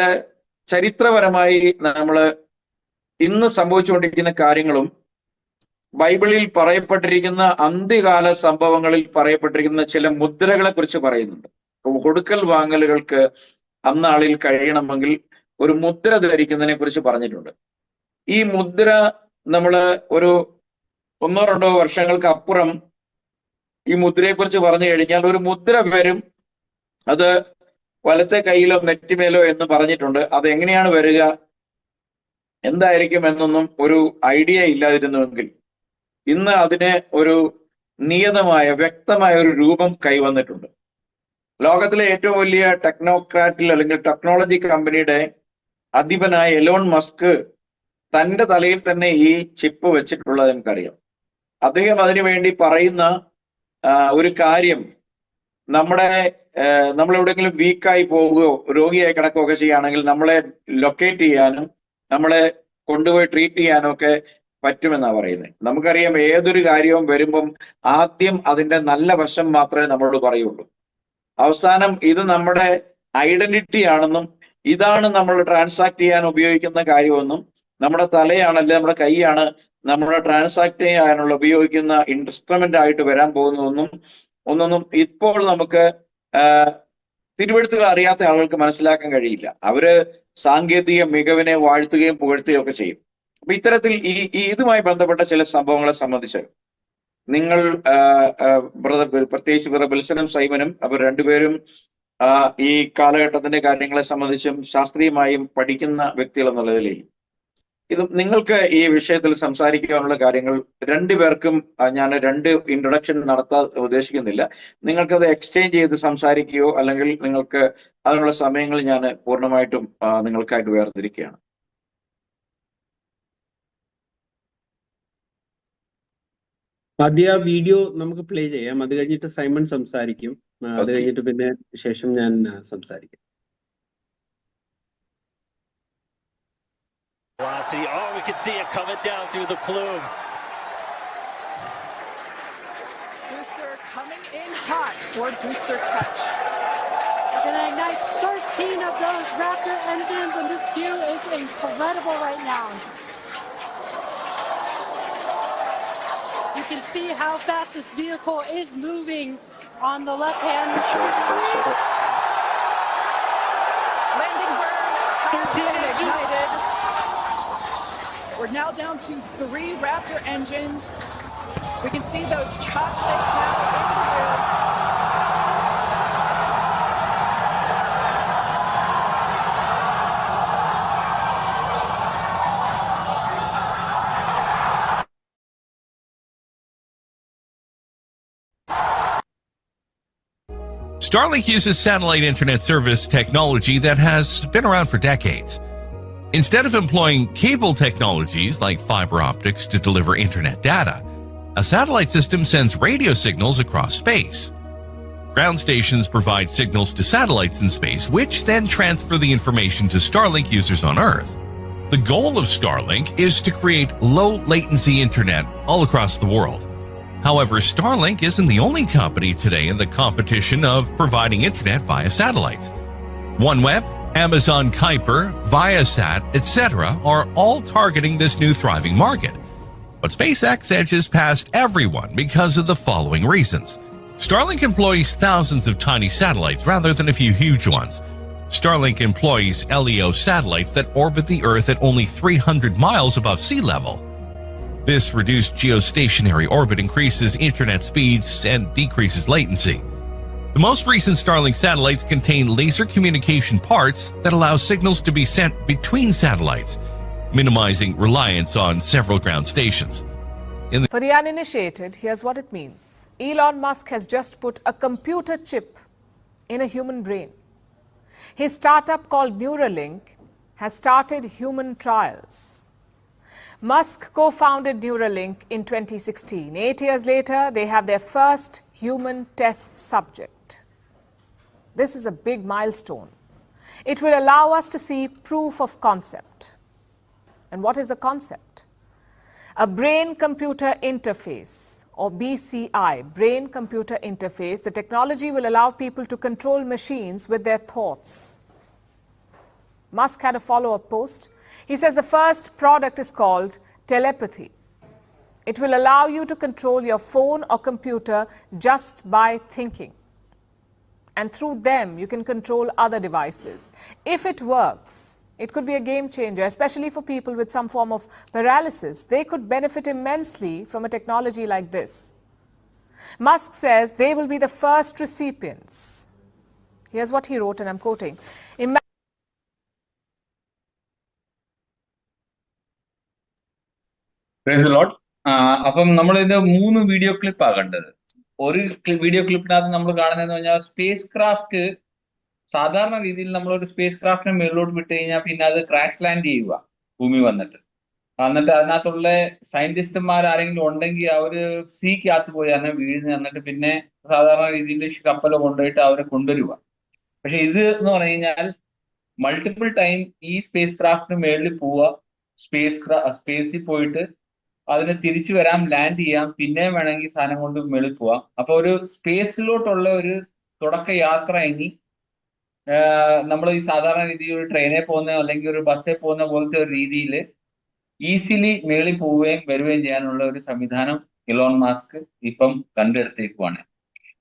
ചരിത്രപരമായി നമ്മൾ ഇന്ന് സംഭവിച്ചുകൊണ്ടിരിക്കുന്ന കാര്യങ്ങളും ബൈബിളിൽ പറയപ്പെട്ടിരിക്കുന്ന അന്ത്യകാല സംഭവങ്ങളിൽ പറയപ്പെട്ടിരിക്കുന്ന ചില മുദ്രകളെ കുറിച്ച് പറയുന്നുണ്ട്. കൊടുക്കൽ വാങ്ങലുകൾക്ക് അന്നാളിൽ കഴിയണമെങ്കിൽ ഒരു മുദ്ര ധരിക്കുന്നതിനെ കുറിച്ച് പറഞ്ഞിട്ടുണ്ട്. ഈ മുദ്ര നമ്മള് ഒരു 1-2 വർഷങ്ങൾക്ക് അപ്പുറം ഈ മുദ്രയെക്കുറിച്ച് പറഞ്ഞു കഴിഞ്ഞാൽ ഒരു മുദ്ര വരും, അത് വലത്തെ കൈയിലോ നെറ്റിമേലോ എന്ന് പറഞ്ഞിട്ടുണ്ട്. അത് എങ്ങനെയാണ് വരിക, എന്തായിരിക്കും എന്നൊന്നും ഒരു ഐഡിയ ഇല്ലാതിരുന്നുവെങ്കിൽ ഇന്ന് അതിന് ഒരു നിയതമായ വ്യക്തമായ ഒരു രൂപം കൈവന്നിട്ടുണ്ട്. ലോകത്തിലെ ഏറ്റവും വലിയ ടെക്നോക്രാറ്റിൽ അല്ലെങ്കിൽ ടെക്നോളജി കമ്പനിയുടെ അധിപനായ എലോൺ മസ്ക് തന്റെ തലയിൽ തന്നെ ഈ ചിപ്പ് വെച്ചിട്ടുള്ളത് നമുക്കറിയാം. അദ്ദേഹം അതിനുവേണ്ടി പറയുന്ന ഒരു കാര്യം, നമ്മളെവിടെയെങ്കിലും വീക്കായി പോവുകയോ രോഗിയായി കിടക്കുകയൊക്കെ ചെയ്യുകയാണെങ്കിൽ നമ്മളെ ലൊക്കേറ്റ് ചെയ്യാനും നമ്മളെ കൊണ്ടുപോയി ട്രീറ്റ് ചെയ്യാനും ഒക്കെ പറ്റുമെന്നാണ് പറയുന്നത്. നമുക്കറിയാം, ഏതൊരു കാര്യവും വരുമ്പം ആദ്യം അതിന്റെ നല്ല വശം മാത്രമേ നമ്മളോട് പറയുള്ളൂ. അവസാനം ഇത് നമ്മുടെ ഐഡന്റിറ്റി ആണെന്നും ഇതാണ് നമ്മൾ ട്രാൻസാക്ട് ചെയ്യാൻ ഉപയോഗിക്കുന്ന കാര്യമെന്നും, നമ്മുടെ തലയാണല്ലേ നമ്മുടെ കൈയാണ് നമ്മളെ ട്രാൻസാക്ട് ചെയ്യാനുള്ള ഉപയോഗിക്കുന്ന ഇൻസ്ട്രുമെന്റ് ആയിട്ട് വരാൻ പോകുന്നതൊന്നും ഇപ്പോൾ നമുക്ക് തിരുവെഴുത്തുകൾ അറിയാത്ത ആളുകൾക്ക് മനസ്സിലാക്കാൻ കഴിയില്ല. അവര് സാങ്കേതിക മികവിനെ വാഴ്ത്തുകയും പുകഴ്ത്തുകയും ഒക്കെ ചെയ്യും. അപ്പൊ ഇത്തരത്തിൽ ഇതുമായി ബന്ധപ്പെട്ട ചില സംഭവങ്ങളെ സംബന്ധിച്ച് നിങ്ങൾ പ്രത്യേകിച്ച് ബിൽസനും സൈമനും അവർ രണ്ടുപേരും ഈ കാലഘട്ടത്തിന്റെ കാര്യങ്ങളെ സംബന്ധിച്ചും ശാസ്ത്രീയമായും പഠിക്കുന്ന വ്യക്തികൾ എന്നുള്ള നിലയിൽ ഇത് നിങ്ങൾക്ക് ഈ വിഷയത്തിൽ സംസാരിക്കാനുള്ള കാര്യങ്ങൾ രണ്ടുപേർക്കും ഞാൻ 2 ഇൻട്രൊഡക്ഷൻ നടത്താൻ ഉദ്ദേശിക്കുന്നില്ല. നിങ്ങൾക്കത് എക്സ്ചേഞ്ച് ചെയ്ത് സംസാരിക്കുകയോ അല്ലെങ്കിൽ നിങ്ങൾക്ക് അതിനുള്ള സമയങ്ങൾ ഞാൻ പൂർണ്ണമായിട്ടും നിങ്ങൾക്കായിട്ട് വേർതിരിക്കുകയാണ്. ആദ്യ വീഡിയോ നമുക്ക് പ്ലേ ചെയ്യാം, അത് കഴിഞ്ഞിട്ട് സൈമൺ സംസാരിക്കും, അത് കഴിഞ്ഞിട്ട് പിന്നെ ശേഷം ഞാൻ സംസാരിക്കും. Oh, we can see it coming down through the plume. Booster coming in hot for booster touch. And I ignite 13 of those Raptor engines, and this view is incredible right now. You can see how fast this vehicle is moving on the left-hand screen. Landing burn has been ignited. We're now down to 3 Raptor engines. We can see those chopsticks now in the air. Starlink uses satellite internet service technology that has been around for decades. Instead of employing cable technologies like fiber optics to deliver internet data, a satellite system sends radio signals across space. Ground stations provide signals to satellites in space, which then transfer the information to Starlink users on Earth. The goal of Starlink is to create low-latency internet all across the world. However, Starlink isn't the only company today in the competition of providing internet via satellites. OneWeb, Amazon Kuiper, Viasat, etc. are all targeting this new thriving market. But SpaceX edges past everyone because of the following reasons. Starlink employs thousands of tiny satellites rather than a few huge ones. Starlink employs LEO satellites that orbit the Earth at only 300 miles above sea level. This reduced geostationary orbit increases internet speeds and decreases latency. The most recent Starlink satellites contain laser communication parts that allow signals to be sent between satellites, minimizing reliance on several ground stations. For the uninitiated, here's what it means. Elon Musk has just put a computer chip in a human brain. His startup called Neuralink has started human trials. Musk co-founded Neuralink in 2016. 8 years later, they have their first human test subject. This is a big milestone. It will allow us to see proof of concept. And what is the concept? A brain-computer interface, or BCI, brain-computer interface. The technology will allow people to control machines with their thoughts. Musk had a follow-up post. He says the first product is called telepathy. It will allow you to control your phone or computer just by thinking. And through them, you can control other devices. If it works, it could be a game changer, especially for people with some form of paralysis. They could benefit immensely from a technology like this. Musk says they will be the first recipients. Here's what he wrote, and I'm quoting. അപ്പം നമ്മളിത് 3 video ക്ലിപ്പാണ് കണ്ടത്. ഒരു video ക്ലിപ്പിനകത്ത് നമ്മൾ കാണുന്നതെന്ന് പറഞ്ഞാൽ space craft സാധാരണ രീതിയിൽ നമ്മളൊരു സ്പേസ് ക്രാഫ്റ്റിനെ മേളിലോട്ട് വിട്ട് കഴിഞ്ഞാൽ പിന്നെ അത് ക്രാഷ് ലാൻഡ് ചെയ്യുക ഭൂമി വന്നിട്ട് അതിനകത്തുള്ള സയന്റിസ്റ്റുമാർ ആരെങ്കിലും ഉണ്ടെങ്കിൽ അവര് സീക്കകത്ത് പോയി അതിനെ വീഴുന്ന എന്നിട്ട് പിന്നെ സാധാരണ രീതിയിൽ കപ്പൽ കൊണ്ടുപോയിട്ട് അവരെ കൊണ്ടുവരിക. പക്ഷെ ഇത് എന്ന് പറഞ്ഞു കഴിഞ്ഞാൽ മൾട്ടിപ്പിൾ ടൈം ഈ സ്പേസ് ക്രാഫ്റ്റിന് മേളിൽ പോവുക, സ്പേസിൽ പോയിട്ട് അതിന് തിരിച്ചു വരാം, ലാൻഡ് ചെയ്യാം, പിന്നെ വേണമെങ്കിൽ സാധനം കൊണ്ട് മേളിൽ പോവാം. അപ്പൊ ഒരു സ്പേസിലോട്ടുള്ള ഒരു തുടക്ക യാത്ര ഇനി നമ്മൾ ഈ സാധാരണ രീതിയിൽ ഒരു ട്രെയിനിൽ പോകുന്ന അല്ലെങ്കിൽ ഒരു ബസ്സിൽ പോകുന്ന പോലത്തെ ഒരു രീതിയിൽ ഈസിലി മേളിൽ പോവുകയും വരികയും ചെയ്യാനുള്ള ഒരു സംവിധാനം ഇലോൺ മാസ്ക് ഇപ്പം കണ്ടെടുത്തേക്കുവാണ്.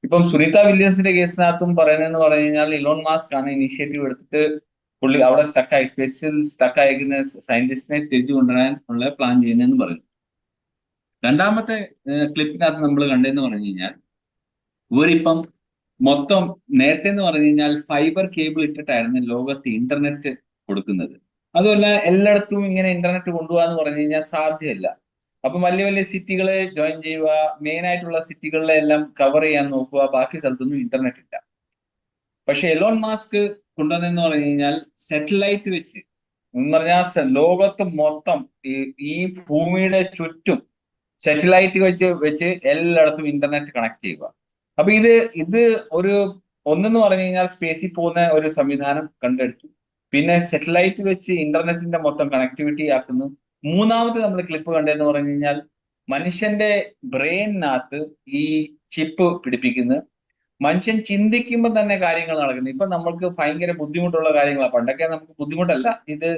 ഇപ്പം സുനിത വില്യംസിന്റെ കേസിനകത്തും പറയുന്നതെന്ന് പറഞ്ഞു കഴിഞ്ഞാൽ ഇലോൺ മാസ്ക് ആണ് ഇനിഷ്യേറ്റീവ് എടുത്തിട്ട് പുള്ളി അവിടെ സ്റ്റക്കായി സ്പേസിൽ സ്റ്റക്കായിരിക്കുന്ന സയന്റിസ്റ്റിനെ തിരിച്ചു കൊണ്ടുവരാൻ ഉള്ള പ്ലാൻ ചെയ്യുന്നതെന്ന് പറയുന്നു. രണ്ടാമത്തെ ക്ലിപ്പിനകത്ത് നമ്മൾ കണ്ടതെന്ന് പറഞ്ഞു കഴിഞ്ഞാൽ ഇവരിപ്പം മൊത്തം നേരത്തെ എന്ന് പറഞ്ഞു കഴിഞ്ഞാൽ ഫൈബർ കേബിൾ ഇട്ടിട്ടായിരുന്നു ലോകത്ത് ഇന്റർനെറ്റ് കൊടുക്കുന്നത്. അതുമല്ല എല്ലായിടത്തും ഇങ്ങനെ ഇന്റർനെറ്റ് കൊണ്ടുപോകാന്ന് പറഞ്ഞു കഴിഞ്ഞാൽ സാധ്യമല്ല. അപ്പം വലിയ വലിയ സിറ്റികളെ ജോയിൻ ചെയ്യുക, മെയിൻ ആയിട്ടുള്ള സിറ്റികളിലെ എല്ലാം കവർ ചെയ്യാൻ നോക്കുക, ബാക്കി സ്ഥലത്തൊന്നും ഇന്റർനെറ്റ് ഇല്ല. പക്ഷെ എലോൺ മാസ്ക് കൊണ്ടുവന്നെന്ന് പറഞ്ഞു കഴിഞ്ഞാൽ സാറ്റലൈറ്റ് വെച്ച് എന്ന് പറഞ്ഞാൽ ലോകത്ത് മൊത്തം ഈ ഭൂമിയുടെ ചുറ്റും സാറ്റലൈറ്റ് വെച്ച് എല്ലായിടത്തും ഇന്റർനെറ്റ് കണക്ട് ചെയ്യുക. അപ്പൊ ഇത് ഒരു ഒന്നെന്ന് പറഞ്ഞു കഴിഞ്ഞാൽ സ്പേസിൽ പോകുന്ന ഒരു സംവിധാനം കണ്ടെടുത്തു, പിന്നെ സാറ്റലൈറ്റ് വെച്ച് ഇന്റർനെറ്റിന്റെ മൊത്തം കണക്ടിവിറ്റി ആക്കുന്നു. മൂന്നാമത്തെ നമ്മൾ ക്ലിപ്പ് കണ്ടതെന്ന് പറഞ്ഞു കഴിഞ്ഞാൽ മനുഷ്യന്റെ ബ്രെയിനിനകത്ത് ഈ ചിപ്പ് പിടിപ്പിക്കുന്നു. മനുഷ്യൻ ചിന്തിക്കുമ്പോൾ തന്നെ കാര്യങ്ങൾ നടക്കുന്നു. ഇപ്പൊ നമ്മൾക്ക് ഭയങ്കര ബുദ്ധിമുട്ടുള്ള കാര്യങ്ങളാണ്. പണ്ടൊക്കെ നമുക്ക് ബുദ്ധിമുട്ടല്ല, ഇത്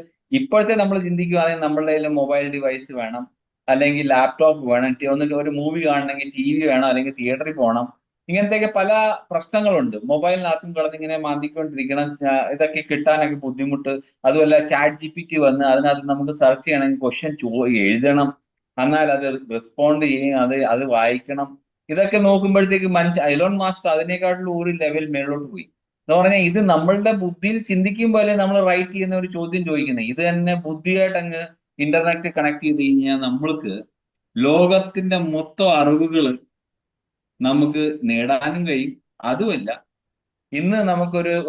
ഇപ്പോഴത്തെ നമ്മൾ ചിന്തിക്കുകയാണെങ്കിൽ നമ്മളുടെ കയ്യിൽ മൊബൈൽ ഡിവൈസ് വേണം, അല്ലെങ്കിൽ ലാപ്ടോപ്പ് വേണം, ഒന്നിട്ട് ഒരു മൂവി കാണണമെങ്കിൽ TV വേണം, അല്ലെങ്കിൽ തിയേറ്ററിൽ പോകണം. ഇങ്ങനത്തെയൊക്കെ പല പ്രശ്നങ്ങളുണ്ട്. മൊബൈലിനകത്തും കിടന്നിങ്ങനെ മാന്തിക്കൊണ്ടിരിക്കണം, ഇതൊക്കെ കിട്ടാനൊക്കെ ബുദ്ധിമുട്ട്. അതുമല്ല ചാറ്റ് GPT വന്ന് അതിനകത്ത് നമുക്ക് സെർച്ച് ചെയ്യണമെങ്കിൽ ക്വസ്റ്റ്യൻ എഴുതണം, എന്നാൽ അത് റെസ്പോണ്ട് ചെയ്യും, അത് വായിക്കണം. ഇതൊക്കെ നോക്കുമ്പോഴത്തേക്ക് എലോൺ മാസ്ക് അതിനേക്കാട്ടിലും ഒരു ലെവൽ മേലോട്ട് പോയി എന്ന് പറഞ്ഞാൽ ഇത് നമ്മളുടെ ബുദ്ധിയിൽ ചിന്തിക്കുമ്പോഴേ നമ്മൾ റൈറ്റ് ചെയ്യുന്ന ഒരു ചോദ്യം ചോദിക്കുന്നത്. ഇത് തന്നെ ബുദ്ധിയായിട്ട് അങ്ങ് ഇന്റർനെറ്റ് കണക്ട് ചെയ്ത് കഴിഞ്ഞാൽ നമ്മൾക്ക് ലോകത്തിന്റെ മൊത്തം അറിവുകൾ നമുക്ക് നേടാനും കഴിയും. അതുമല്ല ഇന്ന്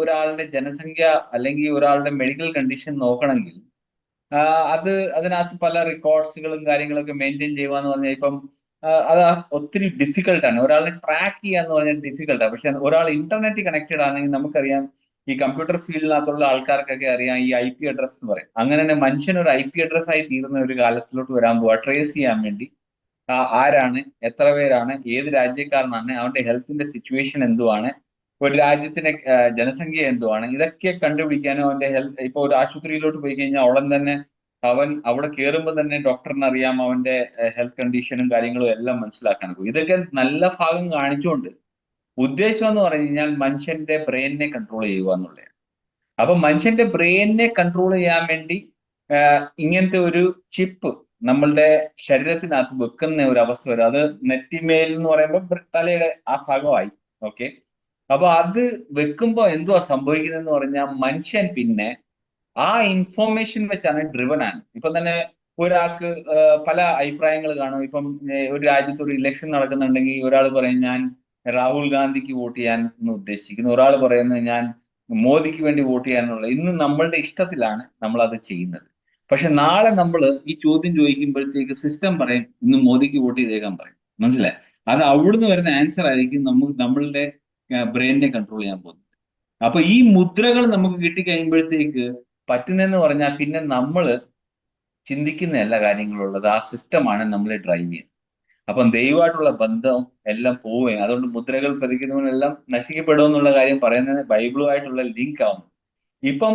ഒരാളുടെ ജനസംഖ്യ അല്ലെങ്കിൽ ഒരാളുടെ മെഡിക്കൽ കണ്ടീഷൻ നോക്കണമെങ്കിൽ അതിനകത്ത് പല റെക്കോർഡ്സുകളും കാര്യങ്ങളൊക്കെ മെയിൻറ്റെയിൻ ചെയ്യുക എന്ന് പറഞ്ഞാൽ ഇപ്പം അത് ഒത്തിരി ഡിഫിക്കൽട്ടാണ്. ഒരാളെ ട്രാക്ക് ചെയ്യുക എന്ന് പറഞ്ഞാൽ ഡിഫിക്കൽട്ടാണ്. പക്ഷെ ഒരാൾ ഇന്റർനെറ്റ് കണക്റ്റഡ് ആണെങ്കിൽ നമുക്കറിയാം, ഈ കമ്പ്യൂട്ടർ ഫീൽഡിനകത്തുള്ള ആൾക്കാർക്കൊക്കെ അറിയാം ഈ IP അഡ്രസ് എന്ന് പറയും. അങ്ങനെ തന്നെ മനുഷ്യൻ ഒരു IP അഡ്രസ് ആയി തീരുന്ന ഒരു കാലത്തിലോട്ട് വരാൻ പോവാ. ട്രേസ് ചെയ്യാൻ വേണ്ടി ആരാണ്, എത്ര പേരാണ്, ഏത് രാജ്യക്കാരനാണ്, അവന്റെ ഹെൽത്തിന്റെ സിറ്റുവേഷൻ എന്തുവാണ്, ഒരു രാജ്യത്തിന്റെ ജനസംഖ്യ എന്തുവാണ്, ഇതൊക്കെ കണ്ടുപിടിക്കാനും അവന്റെ ഹെൽത്ത്, ഇപ്പൊ ഒരു ആശുപത്രിയിലോട്ട് പോയി കഴിഞ്ഞാൽ ഉടൻ തന്നെ അവൻ അവിടെ കയറുമ്പോൾ തന്നെ ഡോക്ടറിന് അറിയാം അവന്റെ ഹെൽത്ത് കണ്ടീഷനും കാര്യങ്ങളും എല്ലാം മനസ്സിലാക്കാനും. ഇതൊക്കെ നല്ല ഭാഗം കാണിച്ചുകൊണ്ട് ഉദ്ദേശം എന്ന് പറഞ്ഞു കഴിഞ്ഞാൽ മനുഷ്യന്റെ ബ്രെയിനിനെ കൺട്രോൾ ചെയ്യുക എന്നുള്ളത്. അപ്പൊ മനുഷ്യന്റെ ബ്രെയിനിനെ കൺട്രോൾ ചെയ്യാൻ വേണ്ടി ഇങ്ങനത്തെ ഒരു ചിപ്പ് നമ്മളുടെ ശരീരത്തിനകത്ത് വെക്കുന്ന ഒരു അവസ്ഥ വരും. അത് നെറ്റിമേൽ എന്ന് പറയുമ്പോൾ തലയുടെ ആ ഭാഗമായി. ഓക്കെ, അപ്പൊ അത് വെക്കുമ്പോ എന്തുവാ സംഭവിക്കുന്നതെന്ന് പറഞ്ഞാൽ മനുഷ്യൻ പിന്നെ ആ ഇൻഫോർമേഷൻ വെച്ചാണ് ഡ്രിവൻ ആണ്. ഇപ്പൊ തന്നെ ഒരാൾക്ക് പല അഭിപ്രായങ്ങൾ കാണും. ഇപ്പം ഒരു രാജ്യത്ത് ഒരു ഇലക്ഷൻ നടക്കുന്നുണ്ടെങ്കിൽ ഒരാൾ പറയും ഞാൻ രാഹുൽ ഗാന്ധിക്ക് വോട്ട് ചെയ്യാൻ ഉദ്ദേശിക്കുന്നു, ഒരാൾ പറയുന്നത് ഞാൻ മോദിക്ക് വേണ്ടി വോട്ട് ചെയ്യാനുള്ള. ഇന്ന് നമ്മളുടെ ഇഷ്ടത്തിലാണ് നമ്മൾ അത് ചെയ്യുന്നത്. പക്ഷെ നാളെ നമ്മൾ ഈ ചോദ്യം ചോദിക്കുമ്പോഴത്തേക്ക് സിസ്റ്റം പറയും ഇന്ന് മോദിക്ക് വോട്ട് ചെയ്തേക്കാൻ പറയും. മനസ്സിലായി? അത് അവിടുന്ന് വരുന്ന ആൻസർ ആയിരിക്കും നമ്മളുടെ ബ്രെയിനിനെ കൺട്രോൾ ചെയ്യാൻ പോകുന്നത്. അപ്പൊ ഈ മുദ്രകൾ നമുക്ക് കിട്ടിക്കഴിയുമ്പോഴത്തേക്ക് പറ്റുന്നതെന്ന് പറഞ്ഞാൽ പിന്നെ നമ്മൾ ചിന്തിക്കുന്ന എല്ലാ കാര്യങ്ങളുള്ളത് ആ സിസ്റ്റമാണ് നമ്മളെ ഡ്രൈവ് ചെയ്യുന്നത്. അപ്പം ദൈവമായിട്ടുള്ള ബന്ധം എല്ലാം പോവുകയും അതുകൊണ്ട് മുദ്രകൾ പതിക്കുന്നവനെല്ലാം നശിക്കപ്പെടും എന്നുള്ള കാര്യം പറയുന്നത് ബൈബിളുമായിട്ടുള്ള ലിങ്ക് ആവുന്നു. ഇപ്പം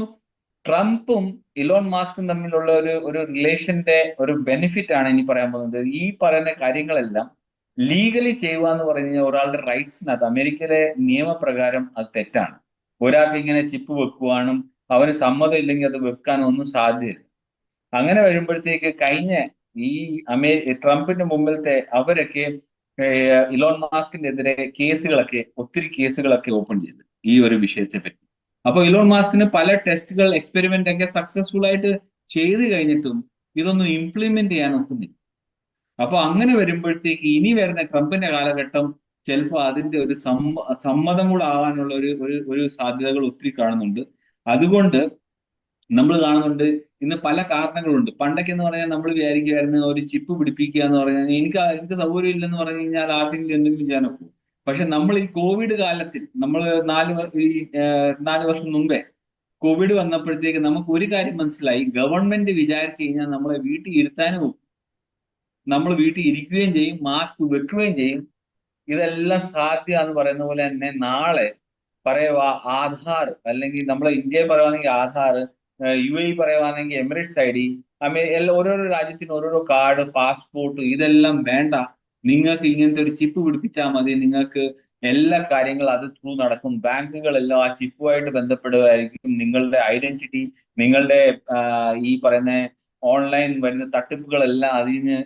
ട്രംപും ഇലോൺ മാസ്കും തമ്മിലുള്ള ഒരു റിലേഷന്റെ ഒരു ബെനിഫിറ്റ് ആണ് ഇനി പറയാൻ പോകുന്നത്. ഈ പറയുന്ന കാര്യങ്ങളെല്ലാം ലീഗലി ചെയ്യുക എന്ന് പറഞ്ഞു കഴിഞ്ഞാൽ ഒരാളുടെ റൈറ്റ്സിനകത്ത് അമേരിക്കയിലെ നിയമപ്രകാരം അത് തെറ്റാണ്. ഒരാൾക്ക് ഇങ്ങനെ ചിപ്പ് വെക്കുവാനും അവന് സമ്മതം ഇല്ലെങ്കിൽ അത് വെക്കാനോ ഒന്നും സാധ്യതയില്ല. അങ്ങനെ വരുമ്പോഴത്തേക്ക് കഴിഞ്ഞ ഈ ട്രംപിന്റെ മുമ്പിലത്തെ അവരൊക്കെ ഇലോൺ മാസ്കിനെതിരെ ഒത്തിരി കേസുകളൊക്കെ ഓപ്പൺ ചെയ്തു ഈ ഒരു വിഷയത്തെ പറ്റി. അപ്പൊ ഇലോൺ മാസ്കിന് പല ടെസ്റ്റുകൾ, എക്സ്പെരിമെന്റ് ഒക്കെ സക്സസ്ഫുൾ ആയിട്ട് ചെയ്ത് കഴിഞ്ഞിട്ടും ഇതൊന്നും ഇംപ്ലിമെന്റ് ചെയ്യാൻ ഒക്കുന്നില്ല. അപ്പൊ അങ്ങനെ വരുമ്പോഴത്തേക്ക് ഇനി വരുന്ന ട്രംപിന്റെ കാലഘട്ടം ചിലപ്പോൾ അതിന്റെ ഒരു സമ്മതം കൂടെ ആവാനുള്ള ഒരു സാധ്യതകൾ ഒത്തിരി കാണുന്നുണ്ട്. അതുകൊണ്ട് നമ്മൾ കാണുന്നുണ്ട് ഇന്ന് പല കാരണങ്ങളുണ്ട്. പണ്ടൊക്കെ എന്ന് പറഞ്ഞാൽ നമ്മൾ വിചാരിക്കുമായിരുന്നു ഒരു ചിപ്പ് പിടിപ്പിക്കുക എന്ന് പറഞ്ഞാൽ എനിക്ക് സൗകര്യം ഇല്ലെന്ന് പറഞ്ഞു കഴിഞ്ഞാൽ ആർക്കെങ്കിലും എന്തെങ്കിലും ചെയ്യാനൊക്കെ. പക്ഷെ നമ്മൾ ഈ കോവിഡ് കാലത്തിൽ നമ്മൾ 4 വർഷം മുമ്പേ കോവിഡ് വന്നപ്പോഴത്തേക്ക് നമുക്ക് ഒരു കാര്യം മനസ്സിലായി, ഗവൺമെന്റ് വിചാരിച്ചു കഴിഞ്ഞാൽ നമ്മളെ വീട്ടിൽ ഇരുത്താനും നമ്മൾ വീട്ടിൽ ഇരിക്കുകയും ചെയ്യും, മാസ്ക് വെക്കുകയും ചെയ്യും. ഇതെല്ലാം സാധ്യമാണെന്ന് പറയുന്ന പോലെ തന്നെ നാളെ പറയുക ആധാർ, അല്ലെങ്കിൽ നമ്മളെ ഇന്ത്യയിൽ പറയുവാണെങ്കിൽ ആധാർ, UAE പറയുവാണെങ്കിൽ എമിറേറ്റ്സ് ID, ഓരോരോ രാജ്യത്തിന് ഓരോരോ കാർഡ്, പാസ്പോർട്ട്, ഇതെല്ലാം വേണ്ട, നിങ്ങൾക്ക് ഇങ്ങനത്തെ ഒരു ചിപ്പ് പിടിപ്പിച്ചാൽ മതി, നിങ്ങൾക്ക് എല്ലാ കാര്യങ്ങളും അത് ത്രൂ നടക്കും. ബാങ്കുകളെല്ലാം ആ ചിപ്പുമായിട്ട് ബന്ധപ്പെടുകയായിരിക്കും. നിങ്ങളുടെ ഐഡന്റിറ്റി, നിങ്ങളുടെ ഈ പറയുന്ന ഓൺലൈൻ വരുന്ന തട്ടിപ്പുകളെല്ലാം അതിന്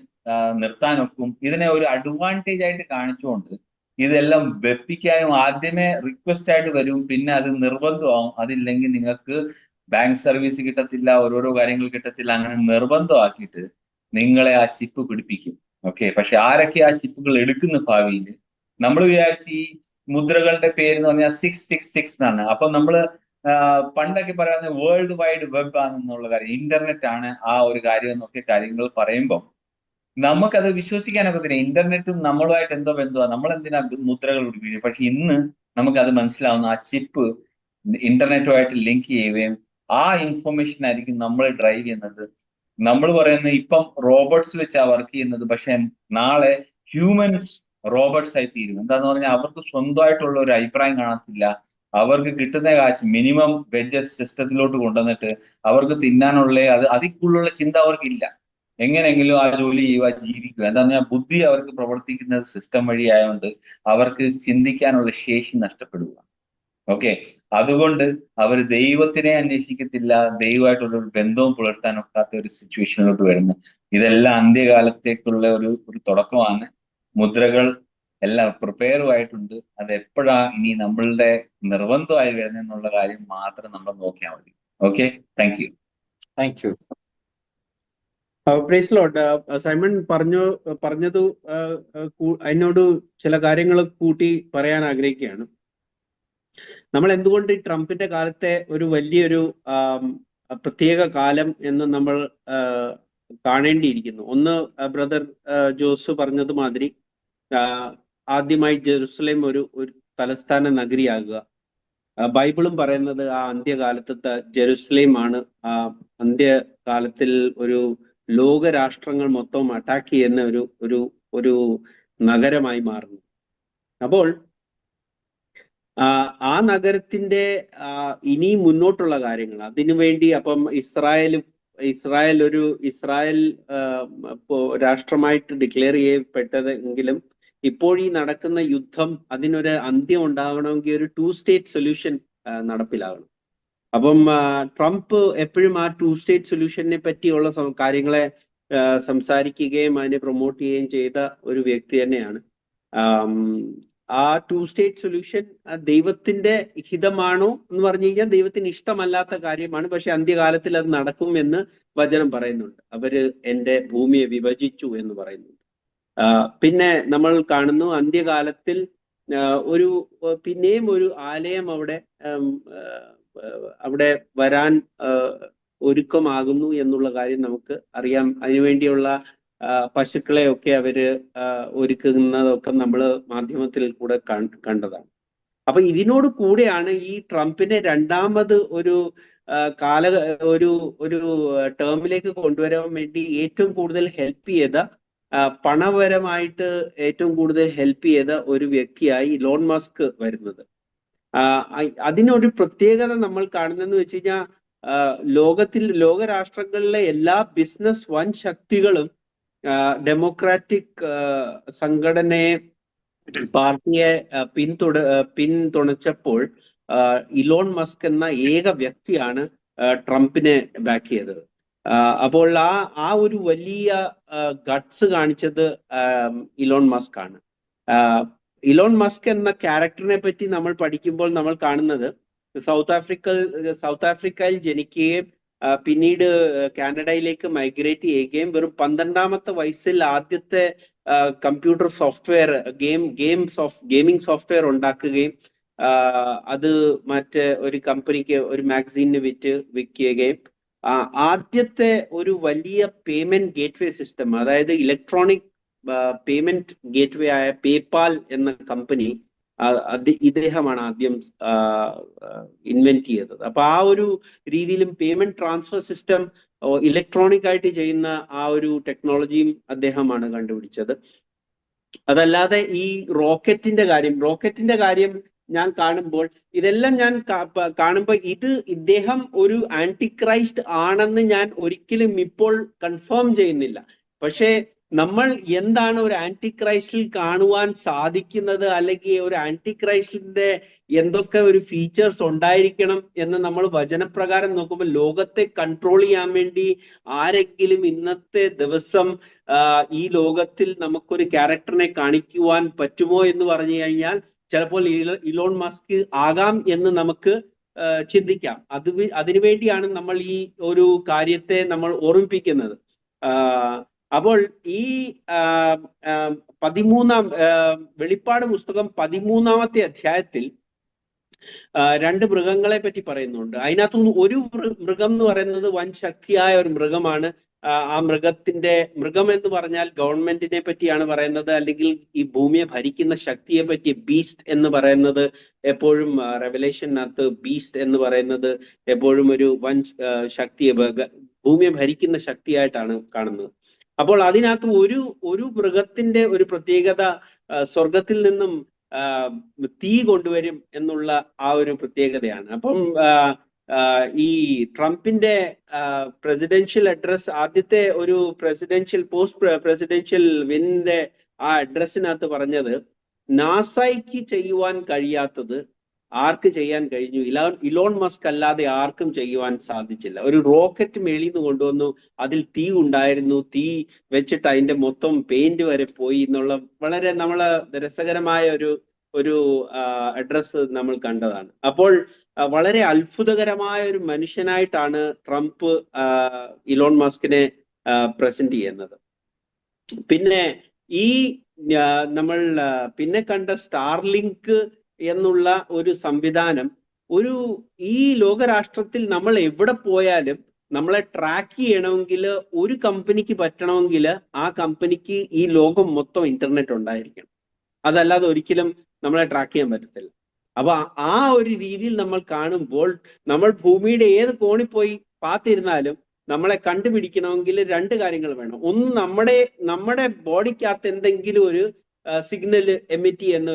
നിർത്താനൊക്കും. ഇതിനെ ഒരു അഡ്വാൻറ്റേജ് ആയിട്ട് കാണിച്ചുകൊണ്ട് ഇതെല്ലാം വെപ്പിക്കാനും ആദ്യമേ റിക്വസ്റ്റ് ആയിട്ട് വരും, പിന്നെ അത് നിർബന്ധമാവും. അതില്ലെങ്കിൽ നിങ്ങൾക്ക് ബാങ്ക് സർവീസ് കിട്ടത്തില്ല, ഓരോരോ കാര്യങ്ങൾ കിട്ടത്തില്ല. അങ്ങനെ നിർബന്ധമാക്കിയിട്ട് നിങ്ങളെ ആ ചിപ്പ് പിടിപ്പിക്കും. ഓക്കെ, പക്ഷെ ആരൊക്കെ ആ ചിപ്പുകൾ എടുക്കുന്ന ഭാവിയിൽ നമ്മൾ വിചാരിച്ച് ഈ മുദ്രകളുടെ പേര് എന്ന് പറഞ്ഞാൽ 666 എന്നാണ്. അപ്പൊ നമ്മള് പണ്ടൊക്കെ പറയുന്നത് വേൾഡ് വൈഡ് വെബ് ആണെന്നുള്ള കാര്യം, ഇന്റർനെറ്റ് ആണ് ആ ഒരു കാര്യം എന്നൊക്കെ കാര്യങ്ങൾ പറയുമ്പോൾ നമുക്കത് വിശ്വസിക്കാനൊക്കത്തില്ല. ഇന്റർനെറ്റും നമ്മളുമായിട്ട് എന്തോ ബന്ധമാണ്, നമ്മൾ എന്തിനാ മുദ്രകൾ പിടിപ്പിക്കുന്നത്. പക്ഷെ ഇന്ന് നമുക്കത് മനസ്സിലാവുന്ന ആ ചിപ്പ് ഇന്റർനെറ്റുമായിട്ട് ലിങ്ക് ചെയ്യുകയും ആ ഇൻഫർമേഷൻ ആയിരിക്കും നമ്മളെ ഡ്രൈവ് ചെയ്യുന്നത്. നമ്മൾ പറയുന്നത് ഇപ്പം റോബോട്ട്സ് വെച്ചാണ് വർക്ക് ചെയ്യുന്നത്, പക്ഷെ നാളെ ഹ്യൂമൻസ് റോബോട്ട്സ് ആയി തീരും. എന്താന്ന് പറഞ്ഞാൽ അവർക്ക് സ്വന്തമായിട്ടുള്ള ഒരു അഭിപ്രായം കാണത്തില്ല. അവർക്ക് കിട്ടുന്ന കാശ് മിനിമം വെജസ് സിസ്റ്റത്തിലോട്ട് കൊണ്ടുവന്നിട്ട് അവർക്ക് തിന്നാനുള്ള അതിക്കുള്ള ചിന്ത അവർക്കില്ല. എങ്ങനെയെങ്കിലും ആ ജോലി ചെയ്യുക, ജീവിക്കുക. എന്താന്ന് പറഞ്ഞാൽ ബുദ്ധി അവർക്ക് പ്രവർത്തിക്കുന്നത് സിസ്റ്റം വഴി ആയതുകൊണ്ട് അവർക്ക് ചിന്തിക്കാനുള്ള ശേഷി നഷ്ടപ്പെടുക. ഓക്കെ, അതുകൊണ്ട് അവർ ദൈവത്തിനെ അന്വേഷിക്കത്തില്ല, ദൈവമായിട്ടുള്ള ഒരു ബന്ധവും പുലർത്താൻ ഒക്കാത്ത ഒരു സിറ്റുവേഷനിലോട്ട് വരുന്നു. ഇതെല്ലാം അന്ത്യകാലത്തേക്കുള്ള ഒരു തുടക്കമാണ്. മുദ്രകൾ എല്ലാം പ്രിപ്പയറുമായിട്ടുണ്ട്. അത് എപ്പോഴാ ഇനി നമ്മളുടെ നിർബന്ധമായി വരുന്നെന്നുള്ള കാര്യം മാത്രം നമ്മൾ നോക്കിയാൽ മതി. Okay, thank you. Thank you. Praise Lord. Simon പറഞ്ഞത് അതിനോട് ചില കാര്യങ്ങൾ കൂട്ടി പറയാൻ ആഗ്രഹിക്കുകയാണ്. നമ്മൾ എന്തുകൊണ്ട് ഈ ട്രംപിന്റെ കാലത്തെ ഒരു വലിയൊരു പ്രത്യേക കാലം എന്ന് നമ്മൾ കാണേണ്ടിയിരിക്കുന്നു. ഒന്ന്, ബ്രദർ ജോസ് പറഞ്ഞത് മാതിരി ആദ്യമായി ജെറുസലേം ഒരു തലസ്ഥാന നഗരിയാകുക. ബൈബിളും പറയുന്നത് ആ അന്ത്യകാലത്തെ ജെറുസലേം ആണ് ആ അന്ത്യകാലത്തിൽ ഒരു ലോകരാഷ്ട്രങ്ങൾ മൊത്തം അറ്റാക്ക് ചെയ്യുന്ന ഒരു നഗരമായി മാറുന്നു. അപ്പോൾ ആ നഗരത്തിന്റെ ഇനി മുന്നോട്ടുള്ള കാര്യങ്ങൾ അതിനുവേണ്ടി അപ്പം ഇസ്രായേൽ രാഷ്ട്രമായിട്ട് ഡിക്ലെയർ ചെയ്യപ്പെട്ടതെങ്കിലും ഇപ്പോൾ ഈ നടക്കുന്ന യുദ്ധം അതിനൊരു അന്ത്യം ഉണ്ടാകണമെങ്കിൽ ഒരു 2 സ്റ്റേറ്റ് സൊല്യൂഷൻ നടപ്പിലാകണം. അപ്പം ട്രംപ് എപ്പോഴും ആ 2 സ്റ്റേറ്റ് സൊല്യൂഷനെ പറ്റിയുള്ള കാര്യങ്ങളെ സംസാരിക്കുകയും അതിനെ പ്രൊമോട്ട് ചെയ്യുകയും ചെയ്ത ഒരു വ്യക്തി തന്നെയാണ്. ആ 2 സ്റ്റേറ്റ് സൊല്യൂഷൻ ദൈവത്തിന്റെ ഹിതമാണോ എന്ന് പറഞ്ഞു കഴിഞ്ഞാൽ ദൈവത്തിന് ഇഷ്ടമല്ലാത്ത കാര്യമാണ്. പക്ഷെ അന്ത്യകാലത്തിൽ അത് നടക്കും എന്ന് വചനം പറയുന്നുണ്ട്. അവര് എന്റെ ഭൂമിയെ വിഭജിച്ചു എന്ന് പറയുന്നുണ്ട്. പിന്നെ നമ്മൾ കാണുന്നു അന്ത്യകാലത്തിൽ പിന്നെയും ഒരു ആലയം അവിടെ വരാൻ ഒരുക്കമാകുന്നു എന്നുള്ള കാര്യം നമുക്ക് അറിയാം. അതിനുവേണ്ടിയുള്ള പശുക്കളെയൊക്കെ അവര് ഒരുക്കുന്നതൊക്കെ നമ്മൾ മാധ്യമത്തിൽ കൂടെ കണ്ടതാണ്. അപ്പൊ ഇതിനോട് കൂടെയാണ് ഈ ട്രംപിനെ രണ്ടാമത് ഒരു ടേമിലേക്ക് കൊണ്ടുവരാൻ വേണ്ടി ഏറ്റവും കൂടുതൽ ഹെൽപ്പ് ചെയ്ത പണപരമായിട്ട് ഏറ്റവും കൂടുതൽ ഹെൽപ്പ് ചെയ്ത ഒരു വ്യക്തിയായി ഇലോൺ മസ്ക് വരുന്നത്. അതിനൊരു പ്രത്യേകത നമ്മൾ കാണുന്നതെന്ന് വെച്ച് കഴിഞ്ഞാൽ ലോകരാഷ്ട്രങ്ങളിലെ എല്ലാ ബിസിനസ് വൻ ശക്തികളും ഡെമോക്രാറ്റിക് സംഘടനയെ പാർട്ടിയെ പിന്തുണച്ചപ്പോൾ ഇലോൺ മസ്ക് എന്ന ഏക വ്യക്തിയാണ് ട്രംപിനെ ബാക്ക് ചെയ്തത്. അപ്പോൾ ആ ഒരു വലിയ ഗട്ട്സ് കാണിച്ചത് ഇലോൺ മസ്ക് ആണ്. ഇലോൺ മസ്ക് എന്ന ക്യാരക്ടറിനെ പറ്റി നമ്മൾ പഠിക്കുമ്പോൾ നമ്മൾ കാണുന്നത് സൗത്ത് ആഫ്രിക്കയിൽ ജനിക്കുകയും പിന്നീട് കാനഡയിലേക്ക് മൈഗ്രേറ്റ് ചെയ്യുകയും വെറും 12ാമത്തെ വയസ്സിൽ ആദ്യത്തെ കമ്പ്യൂട്ടർ സോഫ്റ്റ്വെയർ ഗെയിമിംഗ് സോഫ്റ്റ്വെയർ ഉണ്ടാക്കുകയും അത് ഒരു കമ്പനിക്ക് ഒരു മാഗസീനിന് വിൽക്കുകയും ആദ്യത്തെ ഒരു വലിയ പേയ്മെന്റ് ഗേറ്റ്വേ സിസ്റ്റം, അതായത് ഇലക്ട്രോണിക് പേയ്മെന്റ് ഗേറ്റ്വേ ആയ പേപാൽ എന്ന കമ്പനി ഇദ്ദേഹമാണ് ആദ്യം ഇൻവെന്റ് ചെയ്തത്. അപ്പൊ ആ ഒരു രീതിയിലും പേയ്മെന്റ് ട്രാൻസ്ഫർ സിസ്റ്റം ഇലക്ട്രോണിക് ആയിട്ട് ചെയ്യുന്ന ആ ഒരു ടെക്നോളജിയും അദ്ദേഹമാണ് കണ്ടുപിടിച്ചത്. അതല്ലാതെ ഈ റോക്കറ്റിന്റെ കാര്യം ഞാൻ കാണുമ്പോൾ ഇതെല്ലാം ഞാൻ കാണുമ്പോൾ ഇദ്ദേഹം ഒരു ആന്റിക്രൈസ്റ്റ് ആണെന്ന് ഞാൻ ഒരിക്കലും ഇപ്പോൾ കൺഫേം ചെയ്യുന്നില്ല. പക്ഷേ നമ്മൾ എന്താണ് ഒരു ആന്റിക്രൈസ്റ്റിൽ കാണുവാൻ സാധിക്കുന്നത്, അല്ലെങ്കിൽ ഒരു ആന്റിക്രൈസ്റ്റിന്റെ എന്തൊക്കെ ഒരു ഫീച്ചേഴ്സ് ഉണ്ടായിരിക്കണം എന്ന് നമ്മൾ വചനപ്രകാരം നോക്കുമ്പോൾ ലോകത്തെ കൺട്രോൾ ചെയ്യാൻ വേണ്ടി ആരെങ്കിലും ഇന്നത്തെ ദിവസം ഈ ലോകത്തിൽ നമുക്കൊരു ക്യാരക്ടറിനെ കാണിക്കുവാൻ പറ്റുമോ എന്ന് പറഞ്ഞു കഴിഞ്ഞാൽ ചിലപ്പോൾ ഇലോൺ മസ്ക് ആകാം എന്ന് നമുക്ക് ചിന്തിക്കാം. അതിനുവേണ്ടിയാണ് നമ്മൾ ഈ ഒരു കാര്യത്തെ നമ്മൾ ഓർമ്മിപ്പിക്കുന്നത്. അപ്പോൾ ഈ 13-ാം വെളിപ്പാട് പുസ്തകം 13-ാമത്തെ അധ്യായത്തിൽ 2 മൃഗങ്ങളെ പറ്റി പറയുന്നുണ്ട്. അതിനകത്തുനിന്ന് ഒരു മൃഗം എന്ന് പറയുന്നത് വൻ ശക്തിയായ ഒരു മൃഗമാണ്. ആ മൃഗം എന്ന് പറഞ്ഞാൽ ഗവൺമെന്റിനെ പറ്റിയാണ് പറയുന്നത്, അല്ലെങ്കിൽ ഈ ഭൂമിയെ ഭരിക്കുന്ന ശക്തിയെ പറ്റി. ബീസ്റ്റ് എന്ന് പറയുന്നത് എപ്പോഴും റെവലേഷനകത്ത് ബീസ്റ്റ് എന്ന് പറയുന്നത് എപ്പോഴും ഒരു വൻ ശക്തിയെ, ഭൂമിയെ ഭരിക്കുന്ന ശക്തിയായിട്ടാണ് കാണുന്നത്. അപ്പോൾ അതിനകത്ത് ഒരു മൃഗത്തിന്റെ ഒരു പ്രത്യേകത സ്വർഗത്തിൽ നിന്നും തീ കൊണ്ടുവരും എന്നുള്ള ആ ഒരു പ്രത്യേകതയാണ്. അപ്പം ഈ ട്രംപിന്റെ പ്രസിഡൻഷ്യൽ അഡ്രസ്, ആദ്യത്തെ ഒരു പോസ്റ്റ് പ്രസിഡൻഷ്യൽ വിന്നിന്റെ ആ അഡ്രസ്സിനകത്ത് പറഞ്ഞത് നാസയ്ക്ക് ചെയ്യുവാൻ കഴിയാത്തത് ആർക്ക് ചെയ്യാൻ കഴിഞ്ഞു? ഇലോൺ മസ്ക് അല്ലാതെ ആർക്കും ചെയ്യുവാൻ സാധിച്ചില്ല. ഒരു റോക്കറ്റ് മേളിൽ നിന്ന് കൊണ്ടുവന്നു, അതിൽ തീ ഉണ്ടായിരുന്നു, തീ വെച്ചിട്ട് അതിന്റെ മൊത്തം പെയിന്റ് വരെ പോയി എന്നുള്ള വളരെ രസകരമായ ഒരു അഡ്രസ്സ് നമ്മൾ കണ്ടതാണ്. അപ്പോൾ വളരെ അത്ഭുതകരമായ ഒരു മനുഷ്യനായിട്ടാണ് ട്രംപ് ഇലോൺ മസ്കിനെ പ്രസന്റ് ചെയ്യുന്നത്. പിന്നെ ഈ നമ്മൾ പിന്നെ കണ്ട സ്റ്റാർലിങ്ക് എന്നുള്ള ഒരു സംവിധാനം ഒരു ഈ ലോകരാഷ്ട്രത്തിൽ നമ്മൾ എവിടെ പോയാലും നമ്മളെ ട്രാക്ക് ചെയ്യണമെങ്കിൽ ഒരു കമ്പനിക്ക് പറ്റണമെങ്കിൽ ആ കമ്പനിക്ക് ഈ ലോകം മൊത്തം ഇന്റർനെറ്റ് ഉണ്ടായിരിക്കണം. അതല്ലാതെ ഒരിക്കലും നമ്മളെ ട്രാക്ക് ചെയ്യാൻ പറ്റത്തില്ല. അപ്പൊ ആ ഒരു രീതിയിൽ നമ്മൾ കാണുമ്പോൾ നമ്മൾ ഭൂമിയുടെ ഏത് കോണിൽ പോയി പാത്തിരുന്നാലും നമ്മളെ കണ്ടുപിടിക്കണമെങ്കിൽ രണ്ട് കാര്യങ്ങൾ വേണം. ഒന്ന്, നമ്മുടെ ബോഡിക്കകത്ത് എന്തെങ്കിലും ഒരു സിഗ്നൽ എമിറ്റ് ചെയ്യുന്ന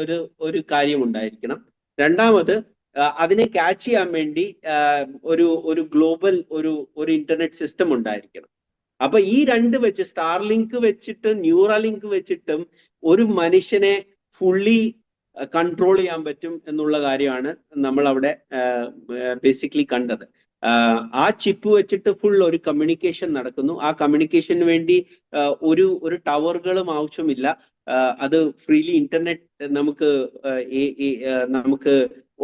ഒരു കാര്യം ഉണ്ടായിരിക്കണം. രണ്ടാമത്, അതിനെ ക്യാച്ച് ചെയ്യാൻ വേണ്ടി ഒരു ഗ്ലോബൽ ഒരു ഇന്റർനെറ്റ് സിസ്റ്റം ഉണ്ടായിരിക്കണം. അപ്പൊ ഈ രണ്ട് വെച്ച്, സ്റ്റാർലിങ്ക് വെച്ചിട്ട് ന്യൂറാലിങ്ക് വെച്ചിട്ടും ഒരു മനുഷ്യനെ ഫുള്ളി കൺട്രോൾ ചെയ്യാൻ പറ്റും എന്നുള്ള കാര്യമാണ് നമ്മൾ അവിടെ ബേസിക്കലി കണ്ടത്. ആ ചിപ്പ് വെച്ചിട്ട് ഫുൾ ഒരു കമ്മ്യൂണിക്കേഷൻ നടക്കുന്നു. ആ കമ്മ്യൂണിക്കേഷന് വേണ്ടി ഒരു ടവറുകളും ആവശ്യമില്ല. അത് ഫ്രീലി ഇന്റർനെറ്റ് നമുക്ക്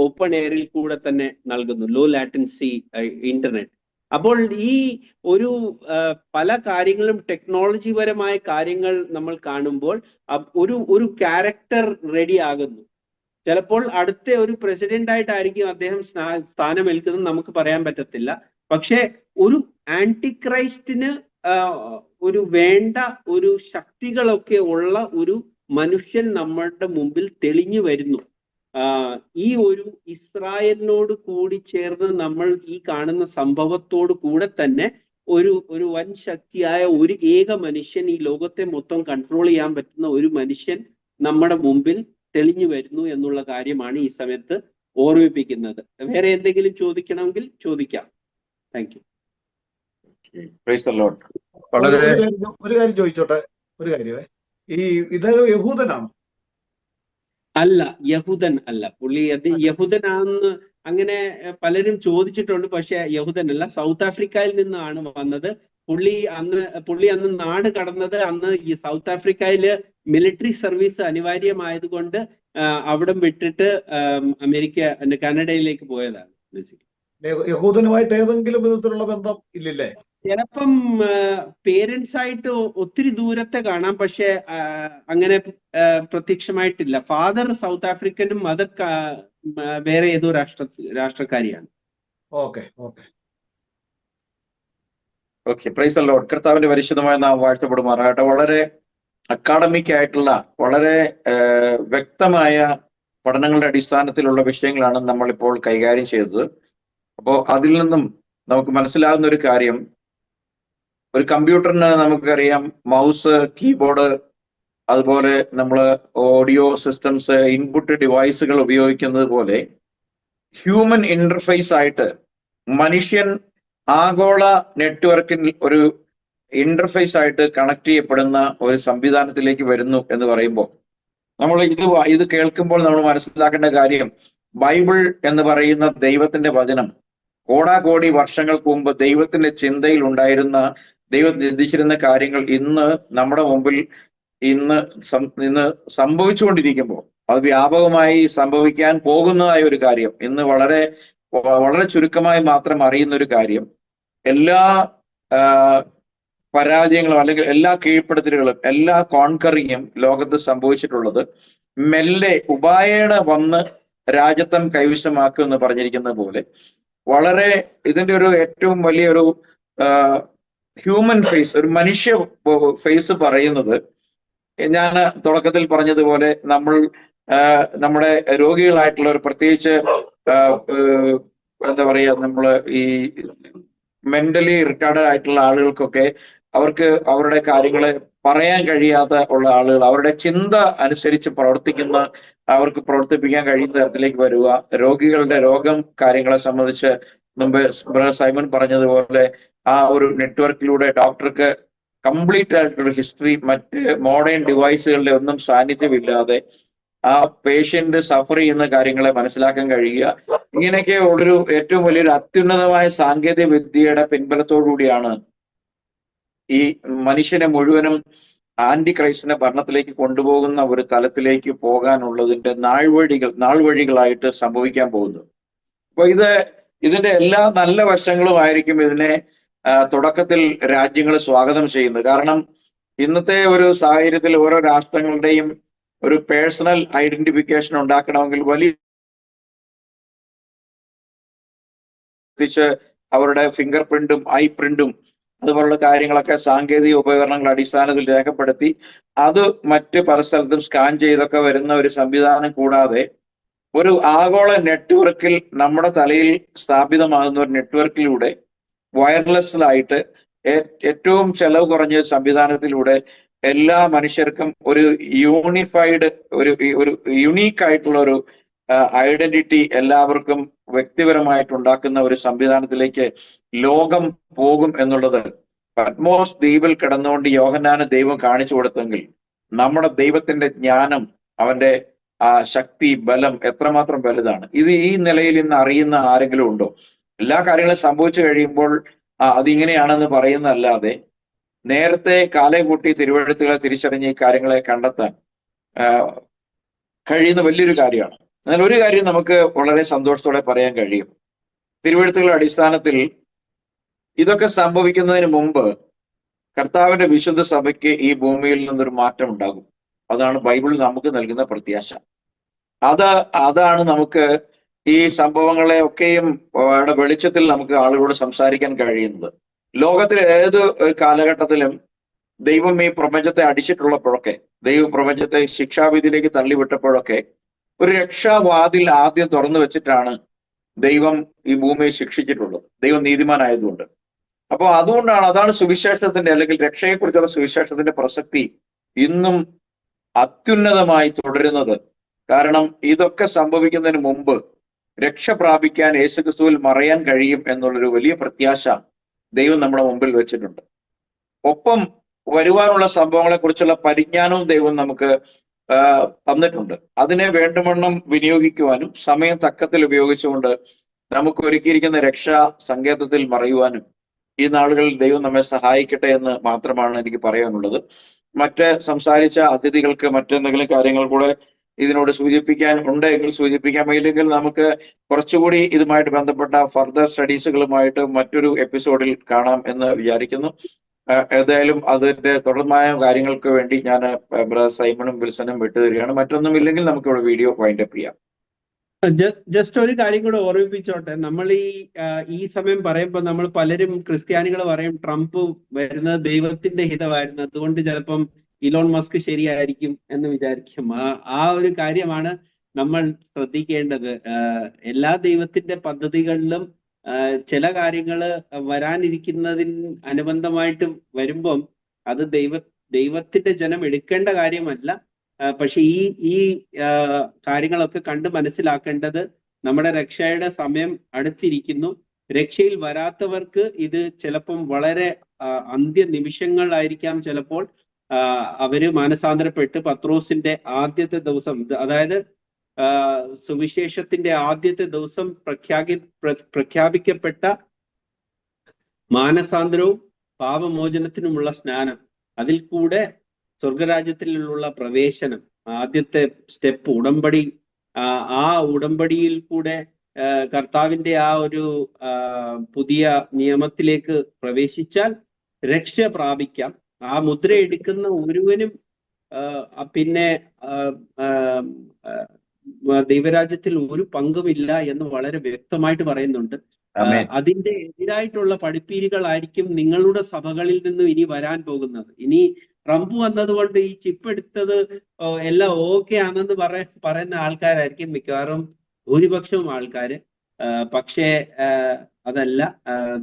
ഓപ്പൺ എയറിൽ കൂടെ തന്നെ നൽകുന്നു, ലോ ലാറ്റൻസി ഇന്റർനെറ്റ്. അപ്പോൾ ഈ പല കാര്യങ്ങളും ടെക്നോളജി പരമായ കാര്യങ്ങൾ നമ്മൾ കാണുമ്പോൾ ഒരു ക്യാരക്ടർ റെഡി ആകുന്നു. ചിലപ്പോൾ അടുത്ത ഒരു പ്രസിഡന്റ് ആയിട്ടായിരിക്കും അദ്ദേഹം സ്ഥാനമേൽക്കുന്നത്, നമുക്ക് പറയാൻ പറ്റത്തില്ല. പക്ഷെ ഒരു ആന്റിക്രൈസ്റ്റിന് വേണ്ട ഒരു ശക്തികളൊക്കെ ഉള്ള ഒരു മനുഷ്യൻ നമ്മളുടെ മുമ്പിൽ തെളിഞ്ഞു വരുന്നു. ഈ ഒരു ഇസ്രായേലിനോട് കൂടി ചേർന്ന് നമ്മൾ ഈ കാണുന്ന സംഭവത്തോട് കൂടെ തന്നെ ഒരു വൻ ശക്തിയായ ഒരു ഏക മനുഷ്യൻ, ഈ ലോകത്തെ മൊത്തം കൺട്രോൾ ചെയ്യാൻ പറ്റുന്ന ഒരു മനുഷ്യൻ നമ്മുടെ മുമ്പിൽ തെളിഞ്ഞു വരുന്നു എന്നുള്ള കാര്യമാണ് ഈ സമയത്ത് ഓർമ്മിപ്പിക്കുന്നത്. വേറെ എന്തെങ്കിലും ചോദിക്കണമെങ്കിൽ ചോദിക്കാം. Thank you. ഒരു കാര്യം ചോദിച്ചോട്ടെ, ഒരു കാര്യമേ, ഇത് യഹൂദനാണോ? അല്ല, യഹൂദൻ അല്ല. പുള്ളി അത് യഹൂദനാണെന്ന് അങ്ങനെ പലരും ചോദിച്ചിട്ടുണ്ട്. പക്ഷെ യഹൂദനല്ല, സൗത്ത് ആഫ്രിക്കയിൽ നിന്നാണ് വന്നത്. പുള്ളി അന്ന് നാട് കടന്നത്, അന്ന് ഈ സൗത്ത് ആഫ്രിക്കയില് മിലിറ്ററി സർവീസ് അനിവാര്യമായതുകൊണ്ട് അവിടം വിട്ടിട്ട് കാനഡയിലേക്ക് പോയതാണ് ബേസിക്കലി. യഹൂദനുമായിട്ട് ഏതെങ്കിലും വിധത്തിലുള്ള ബന്ധം ഇല്ലല്ലേ? ചിലപ്പം പേരൻസ് ആയിട്ട് ഒത്തിരി ദൂരത്തെ കാണാം, പക്ഷെ അങ്ങനെ പ്രത്യക്ഷമായിട്ടില്ല. ഫാദർ സൗത്ത് ആഫ്രിക്കനും മദർ വേറെ ഏതോ രാഷ്ട്രക്കാരിയാണ്. Okay okay okay, praise the lord. കർത്താവിന്റെ പരിശുദ്ധമായ നാം വാഴ്ത്തപ്പെടുമാറാകട്ടെ. വളരെ അക്കാഡമിക് ആയിട്ടുള്ള, വളരെ വ്യക്തമായ പഠനങ്ങളുടെ അടിസ്ഥാനത്തിലുള്ള വിഷയങ്ങളാണ് നമ്മൾ ഇപ്പോൾ കൈകാര്യം ചെയ്തത്. അപ്പോൾ അതിൽ നിന്നും നമുക്ക് മനസ്സിലാകുന്ന ഒരു കാര്യം, ഒരു കമ്പ്യൂട്ടറിന് നമുക്കറിയാം മൗസ്, കീബോർഡ്, അതുപോലെ നമ്മൾ ഓഡിയോ സിസ്റ്റംസ്, ഇൻപുട്ട് ഡിവൈസുകൾ ഉപയോഗിക്കുന്നത് പോലെ ഹ്യൂമൻ ഇന്റർഫേസ് ആയിട്ട് മനുഷ്യൻ ആഗോള നെറ്റ്വർക്കിൽ ഒരു ഇന്റർഫേസ് ആയിട്ട് കണക്ട് ചെയ്യപ്പെടുന്ന ഒരു സംവിധാനത്തിലേക്ക് വരുന്നു എന്ന് പറയുമ്പോൾ നമ്മൾ ഇത് കേൾക്കുമ്പോൾ നമ്മൾ മനസ്സിലാക്കേണ്ട കാര്യം, ബൈബിൾ എന്ന് പറയുന്ന ദൈവത്തിന്റെ വചനം കോടാകോടി വർഷങ്ങൾക്ക് മുമ്പ് ദൈവത്തിന്റെ ചിന്തയിൽ ഉണ്ടായിരുന്ന, ദൈവം ചിന്തിച്ചിരുന്ന കാര്യങ്ങൾ ഇന്ന് നമ്മുടെ മുമ്പിൽ ഇന്ന് സംഭവിച്ചുകൊണ്ടിരിക്കുമ്പോൾ അത് വ്യാപകമായി സംഭവിക്കാൻ പോകുന്നതായ ഒരു കാര്യം, ഇന്ന് വളരെ വളരെ ചുരുക്കമായി മാത്രം അറിയുന്ന ഒരു കാര്യം, എല്ലാ പരാജയങ്ങളും അല്ലെങ്കിൽ എല്ലാ കീഴ്പ്പെടുത്തലുകളും എല്ലാ കോൺകറിങ്ങും ലോകത്ത് സംഭവിച്ചിട്ടുള്ളത് മെല്ലെ ഉപായേന വന്ന് രാജ്യത്വം കൈവശമാക്കും എന്ന് പറഞ്ഞിരിക്കുന്നത് പോലെ വളരെ ഇതിന്റെ ഒരു ഏറ്റവും വലിയൊരു ഹ്യൂമൻ ഫേസ്, ഒരു മനുഷ്യ ഫേസ് പറയുന്നത്, ഞാൻ തുടക്കത്തിൽ പറഞ്ഞതുപോലെ നമ്മുടെ രോഗികളായിട്ടുള്ള ഒരു പ്രത്യേകിച്ച് എന്താ പറയാ, നമ്മൾ ഈ മെന്റലി റിട്ടാർഡഡ് ആയിട്ടുള്ള ആളുകൾക്കൊക്കെ അവർക്ക് അവരുടെ കാര്യങ്ങളെ പറയാൻ കഴിയാത്ത ഉള്ള ആളുകൾ, അവരുടെ ചിന്ത അനുസരിച്ച് അവർക്ക് പ്രവർത്തിപ്പിക്കാൻ കഴിയുന്ന തരത്തിലേക്ക് വരിക, രോഗികളുടെ കാര്യങ്ങളെ സംബന്ധിച്ച് മുമ്പ് സൈമൺ പറഞ്ഞതുപോലെ ആ ഒരു നെറ്റ്വർക്കിലൂടെ ഡോക്ടർക്ക് കംപ്ലീറ്റ് ആയിട്ടുള്ള ഹിസ്റ്ററി, മറ്റ് മോഡേൺ ഡിവൈസുകളുടെ ഒന്നും സാന്നിധ്യമില്ലാതെ ആ പേഷ്യന്റ് സഫർ ചെയ്യുന്ന കാര്യങ്ങളെ മനസ്സിലാക്കാൻ കഴിയുക, ഇങ്ങനെയൊക്കെ ഉള്ളൊരു ഏറ്റവും വലിയൊരു അത്യുന്നതമായ സാങ്കേതിക വിദ്യയുടെ പിൻബലത്തോടുകൂടിയാണ് ഈ മനുഷ്യനെ മുഴുവനും ആന്റി ക്രൈസ്റ്റിന്റെ ഭരണത്തിലേക്ക് കൊണ്ടുപോകുന്ന ഒരു തലത്തിലേക്ക് പോകാനുള്ളതിന്റെ നാൾവഴികളായിട്ട് സംഭവിക്കാൻ പോകുന്നത്. അപ്പൊ ഇതിന്റെ എല്ലാ നല്ല വശങ്ങളുമായിരിക്കും ഇതിനെ തുടക്കത്തിൽ രാജ്യങ്ങൾ സ്വാഗതം ചെയ്യുന്നത്. കാരണം ഇന്നത്തെ ഒരു സാഹചര്യത്തിൽ ഓരോ രാഷ്ട്രങ്ങളുടെയും ഒരു പേഴ്സണൽ ഐഡന്റിഫിക്കേഷൻ ഉണ്ടാക്കണമെങ്കിൽ വലിയ എത്തിച്ച് അവരുടെ ഫിംഗർ പ്രിന്റും ഐ പ്രിന്റും അതുപോലുള്ള കാര്യങ്ങളൊക്കെ സാങ്കേതിക ഉപകരണങ്ങളുടെ അടിസ്ഥാനത്തിൽ രേഖപ്പെടുത്തി അത് മറ്റ് പല സ്ഥലത്തും സ്കാൻ ചെയ്തൊക്കെ വരുന്ന ഒരു സംവിധാനം കൂടാതെ ഒരു ആഗോള നെറ്റ്വർക്കിൽ നമ്മുടെ തലയിൽ സ്ഥാപിതമാകുന്ന ഒരു നെറ്റ്വർക്കിലൂടെ വയർലെസ്സിലായിട്ട് ഏറ്റവും ചെലവ് കുറഞ്ഞ സംവിധാനത്തിലൂടെ എല്ലാ മനുഷ്യർക്കും ഒരു യൂണിഫൈഡ് ഒരു യുണീക്ക് ആയിട്ടുള്ള ഒരു ഐഡന്റിറ്റി എല്ലാവർക്കും വ്യക്തിപരമായിട്ട് ഉണ്ടാക്കുന്ന ഒരു സംവിധാനത്തിലേക്ക് ലോകം പോകും എന്നുള്ളത് പത്മോസ് ദ്വീപിൽ കിടന്നുകൊണ്ട് യോഹന്നാന് ദൈവം കാണിച്ചു കൊടുത്തെങ്കിൽ നമ്മുടെ ദൈവത്തിന്റെ ജ്ഞാനം, അവന്റെ ശക്തി, ബലം എത്രമാത്രം വലുതാണ്. ഇത് ഈ നിലയിൽ ഇന്ന് അറിയുന്ന ആരെങ്കിലും ഉണ്ടോ? എല്ലാ കാര്യങ്ങളും സംഭവിച്ചു കഴിയുമ്പോൾ അതിങ്ങനെയാണെന്ന് പറയുന്നതല്ലാതെ നേരത്തെ കാലം കൂട്ടി തിരുവഴുത്തുകളെ തിരിച്ചറിഞ്ഞ് ഈ കാര്യങ്ങളെ കണ്ടെത്താൻ കഴിയുന്ന വലിയൊരു കാര്യമാണ്. എന്നാൽ ഒരു കാര്യം നമുക്ക് വളരെ സന്തോഷത്തോടെ പറയാൻ കഴിയും. തിരുവഴുത്തുകളുടെ അടിസ്ഥാനത്തിൽ ഇതൊക്കെ സംഭവിക്കുന്നതിന് മുമ്പ് കർത്താവിന്റെ വിശുദ്ധ സഭയ്ക്ക് ഈ ഭൂമിയിൽ നിന്നൊരു മാറ്റം ഉണ്ടാകും. അതാണ് ബൈബിൾ നമുക്ക് നൽകുന്ന പ്രത്യാശ. അതാണ് നമുക്ക് ഈ സംഭവങ്ങളെ ഒക്കെയും വെളിച്ചത്തിൽ നമുക്ക് ആളുകളോട് സംസാരിക്കാൻ കഴിയുന്നത്. ലോകത്തിലെ ഏത് കാലഘട്ടത്തിലും ദൈവം ഈ പ്രപഞ്ചത്തെ അടിച്ചിട്ടുള്ളപ്പോഴൊക്കെ, ദൈവ പ്രപഞ്ചത്തെ ശിക്ഷാവിധിയിലേക്ക് തള്ളിവിട്ടപ്പോഴൊക്കെ ഒരു രക്ഷാവാതിൽ ആദ്യം തുറന്നു വെച്ചിട്ടാണ് ദൈവം ഈ ഭൂമിയെ ശിക്ഷിച്ചിട്ടുള്ളത്, ദൈവം നീതിമാനായതുകൊണ്ട്. അപ്പോൾ അതാണ് സുവിശേഷത്തിന്റെ അല്ലെങ്കിൽ രക്ഷയെക്കുറിച്ചുള്ള സുവിശേഷത്തിന്റെ പ്രസക്തി ഇന്നും അത്യുന്നതമായി തുടരുന്നത്. കാരണം ഇതൊക്കെ സംഭവിക്കുന്നതിന് മുമ്പ് രക്ഷ പ്രാപിക്കാൻ യേശുക്രിസ്തുവിൽ മറയാൻ കഴിയും എന്നുള്ളൊരു വലിയ പ്രത്യാശ ദൈവം നമ്മുടെ മുമ്പിൽ വെച്ചിട്ടുണ്ട്. ഒപ്പം വരുവാനുള്ള സംഭവങ്ങളെ കുറിച്ചുള്ള പരിജ്ഞാനവും ദൈവം നമുക്ക് തന്നിട്ടുണ്ട്. അതിനെ വേണ്ടുവണ്ണം വിനിയോഗിക്കുവാനും സമയം തക്കത്തിൽ ഉപയോഗിച്ചുകൊണ്ട് നമുക്ക് ഒരുക്കിയിരിക്കുന്ന രക്ഷാ സങ്കേതത്തിൽ മറയുവാനും ഈ നാളുകളിൽ ദൈവം നമ്മെ സഹായിക്കട്ടെ എന്ന് മാത്രമാണ് എനിക്ക് പറയാനുള്ളത്. മറ്റ് സംസാരിച്ച അതിഥികൾക്ക് മറ്റെന്തെങ്കിലും കാര്യങ്ങൾ കൂടെ ഇതിനോട് സൂചിപ്പിക്കാൻ ഉണ്ടെങ്കിൽ സൂചിപ്പിക്കാൻ വയ്യില്ലെങ്കിൽ നമുക്ക് കുറച്ചുകൂടി ഇതുമായിട്ട് ബന്ധപ്പെട്ട ഫർദർ സ്റ്റഡീസുകളുമായിട്ട് മറ്റൊരു എപ്പിസോഡിൽ കാണാം എന്ന് വിചാരിക്കുന്നു. ഏതായാലും അതിന്റെ തുടർമായ കാര്യങ്ങൾക്ക് വേണ്ടി ഞാൻ ബ്രദർ സൈമണും വിൽസനും വിട്ടുതരികയാണ്. മറ്റൊന്നും ഇല്ലെങ്കിൽ നമുക്ക് ഇവിടെ വീഡിയോ വൈൻഡ് അപ്പ് ചെയ്യാം. ജസ്റ്റ് ഒരു കാര്യം കൂടെ ഓർമ്മിപ്പിച്ചോട്ടെ. നമ്മൾ ഈ സമയം പറയുമ്പോൾ നമ്മൾ പലരും ക്രിസ്ത്യാനികൾ പറയും ട്രംപ് വരുന്നത് ദൈവത്തിന്റെ ഹിതമായിരുന്നു, അതുകൊണ്ട് ചിലപ്പം ഇലോൺ മസ്ക് ശരിയായിരിക്കും എന്ന് വിചാരിക്കും. ആ ഒരു കാര്യമാണ് നമ്മൾ ശ്രദ്ധിക്കേണ്ടത്. എല്ലാ ദൈവത്തിന്റെ പദ്ധതികളിലും ചില കാര്യങ്ങൾ വരാനിരിക്കുന്നതിന് അനുബന്ധമായിട്ട് വരുമ്പം അത് ദൈവത്തിന്റെ ജനം എടുക്കേണ്ട കാര്യമല്ല. പക്ഷെ ഈ കാര്യങ്ങളൊക്കെ കണ്ട് മനസ്സിലാക്കേണ്ടത് നമ്മുടെ രക്ഷയുടെ സമയം അടുത്തിരിക്കുന്നു. രക്ഷയിൽ വരാത്തവർക്ക് ഇത് ചിലപ്പം വളരെ അന്ത്യനിമിഷങ്ങളായിരിക്കാം. ചിലപ്പോൾ അവര് മാനസാന്തരപ്പെട്ട് പത്രോസിന്റെ ആദ്യത്തെ ദിവസം, അതായത് സുവിശേഷത്തിന്റെ ആദ്യത്തെ ദിവസം പ്രഖ്യാപിക്കപ്പെട്ട മാനസാന്തരവും പാപമോചനത്തിനുമുള്ള സ്നാനം, അതിൽ കൂടെ സ്വർഗരാജ്യത്തിലുള്ള പ്രവേശനം, ആദ്യത്തെ സ്റ്റെപ്പ് ഉടമ്പടി, ആ ഉടമ്പടിയിൽ കൂടെ കർത്താവിന്റെ ആ ഒരു പുതിയ നിയമത്തിലേക്ക് പ്രവേശിച്ചാൽ രക്ഷ പ്രാപിക്കാം. ആ മുദ്ര എടുക്കുന്ന ഒരുവനും പിന്നെ ദൈവരാജ്യത്തിൽ ഒരു പങ്കുമില്ല എന്ന് വളരെ വ്യക്തമായിട്ട് പറയുന്നുണ്ട്. അതിന്റെ എതിരായിട്ടുള്ള പഠിപ്പീരുകളായിരിക്കും നിങ്ങളുടെ സഭകളിൽ നിന്നും ഇനി വരാൻ പോകുന്നത്. ഇനി ട്രംപ് വന്നതുകൊണ്ട് ഈ ചിപ്പ് എടുത്തത് എല്ലാം ഓക്കെ ആണെന്ന് പറയുന്ന ആൾക്കാരായിരിക്കും മിക്കവാറും ഭൂരിപക്ഷവും ആൾക്കാര്. പക്ഷേ അതല്ല,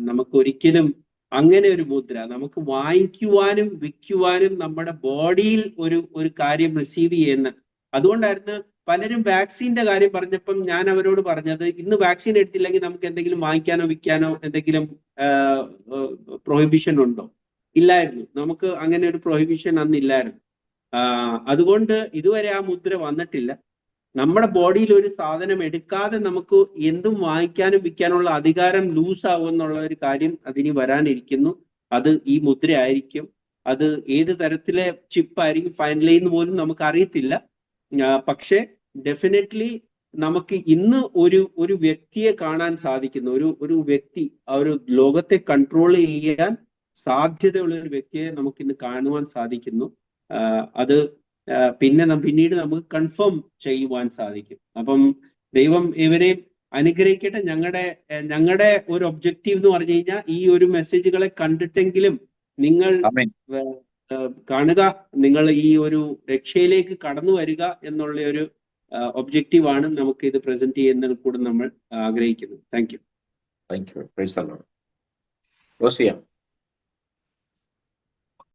നമുക്കൊരിക്കലും അങ്ങനെ ഒരു മുദ്ര നമുക്ക് വാങ്ങിക്കുവാനും വിൽക്കുവാനും നമ്മുടെ ബോഡിയിൽ ഒരു കാര്യം റിസീവ് ചെയ്യുന്ന. അതുകൊണ്ടായിരുന്നു പലരും വാക്സിന്റെ കാര്യം പറഞ്ഞപ്പം ഞാൻ അവരോട് പറഞ്ഞത്, ഇന്ന് വാക്സിൻ എടുത്തില്ലെങ്കിൽ നമുക്ക് എന്തെങ്കിലും വാങ്ങിക്കാനോ വിൽക്കാനോ എന്തെങ്കിലും പ്രൊഹിബിഷൻ ഉണ്ടോ? ഇല്ലായിരുന്നു. നമുക്ക് അങ്ങനെ ഒരു പ്രൊഹിബിഷൻ അന്നില്ലായിരുന്നു. അതുകൊണ്ട് ഇതുവരെ ആ മുദ്ര വന്നിട്ടില്ല. നമ്മുടെ ബോഡിയിൽ ഒരു സാധനം എടുക്കാതെ നമുക്ക് എന്തും വാങ്ങിക്കാനും വിൽക്കാനുള്ള അധികാരം ലൂസ് ആവുമെന്നുള്ള ഒരു കാര്യം അതിന് വരാനിരിക്കുന്നു. അത് ഈ മുദ്ര ആയിരിക്കും. അത് ഏത് തരത്തിലെ ചിപ്പായിരിക്കും ഫൈനലൈന്ന് പോലും നമുക്ക് അറിയത്തില്ല. പക്ഷെ ഡെഫിനറ്റ്ലി നമുക്ക് ഇന്ന് ഒരു വ്യക്തിയെ കാണാൻ സാധിക്കുന്നു. ഒരു വ്യക്തി ആ ഒരു ലോകത്തെ കൺട്രോൾ ചെയ്യാൻ സാധ്യതയുള്ള ഒരു വ്യക്തിയെ നമുക്ക് ഇന്ന് കാണുവാൻ സാധിക്കുന്നു. അത് പിന്നീട് നമുക്ക് കൺഫേം ചെയ്യുവാൻ സാധിക്കും. അപ്പം ദൈവം ഇവരെയും അനുഗ്രഹിക്കട്ടെ. ഞങ്ങളുടെ ഒരു ഒബ്ജക്റ്റീവ് എന്ന് പറഞ്ഞു കഴിഞ്ഞാൽ ഈ ഒരു മെസ്സേജുകളെ കണ്ടിട്ടെങ്കിലും നിങ്ങൾ ആമേൻ. കാണുക, നിങ്ങൾ ഈ ഒരു രക്ഷയിലേക്ക് കടന്നു വരിക എന്നുള്ള ഒരു ഒബ്ജക്റ്റീവാണ് നമുക്ക് ഇത് പ്രസന്റ് ചെയ്യുന്നതിൽ കൂടെ നമ്മൾ ആഗ്രഹിക്കുന്നത്. Thank you. Thank you. Praise the Lord. Rosia.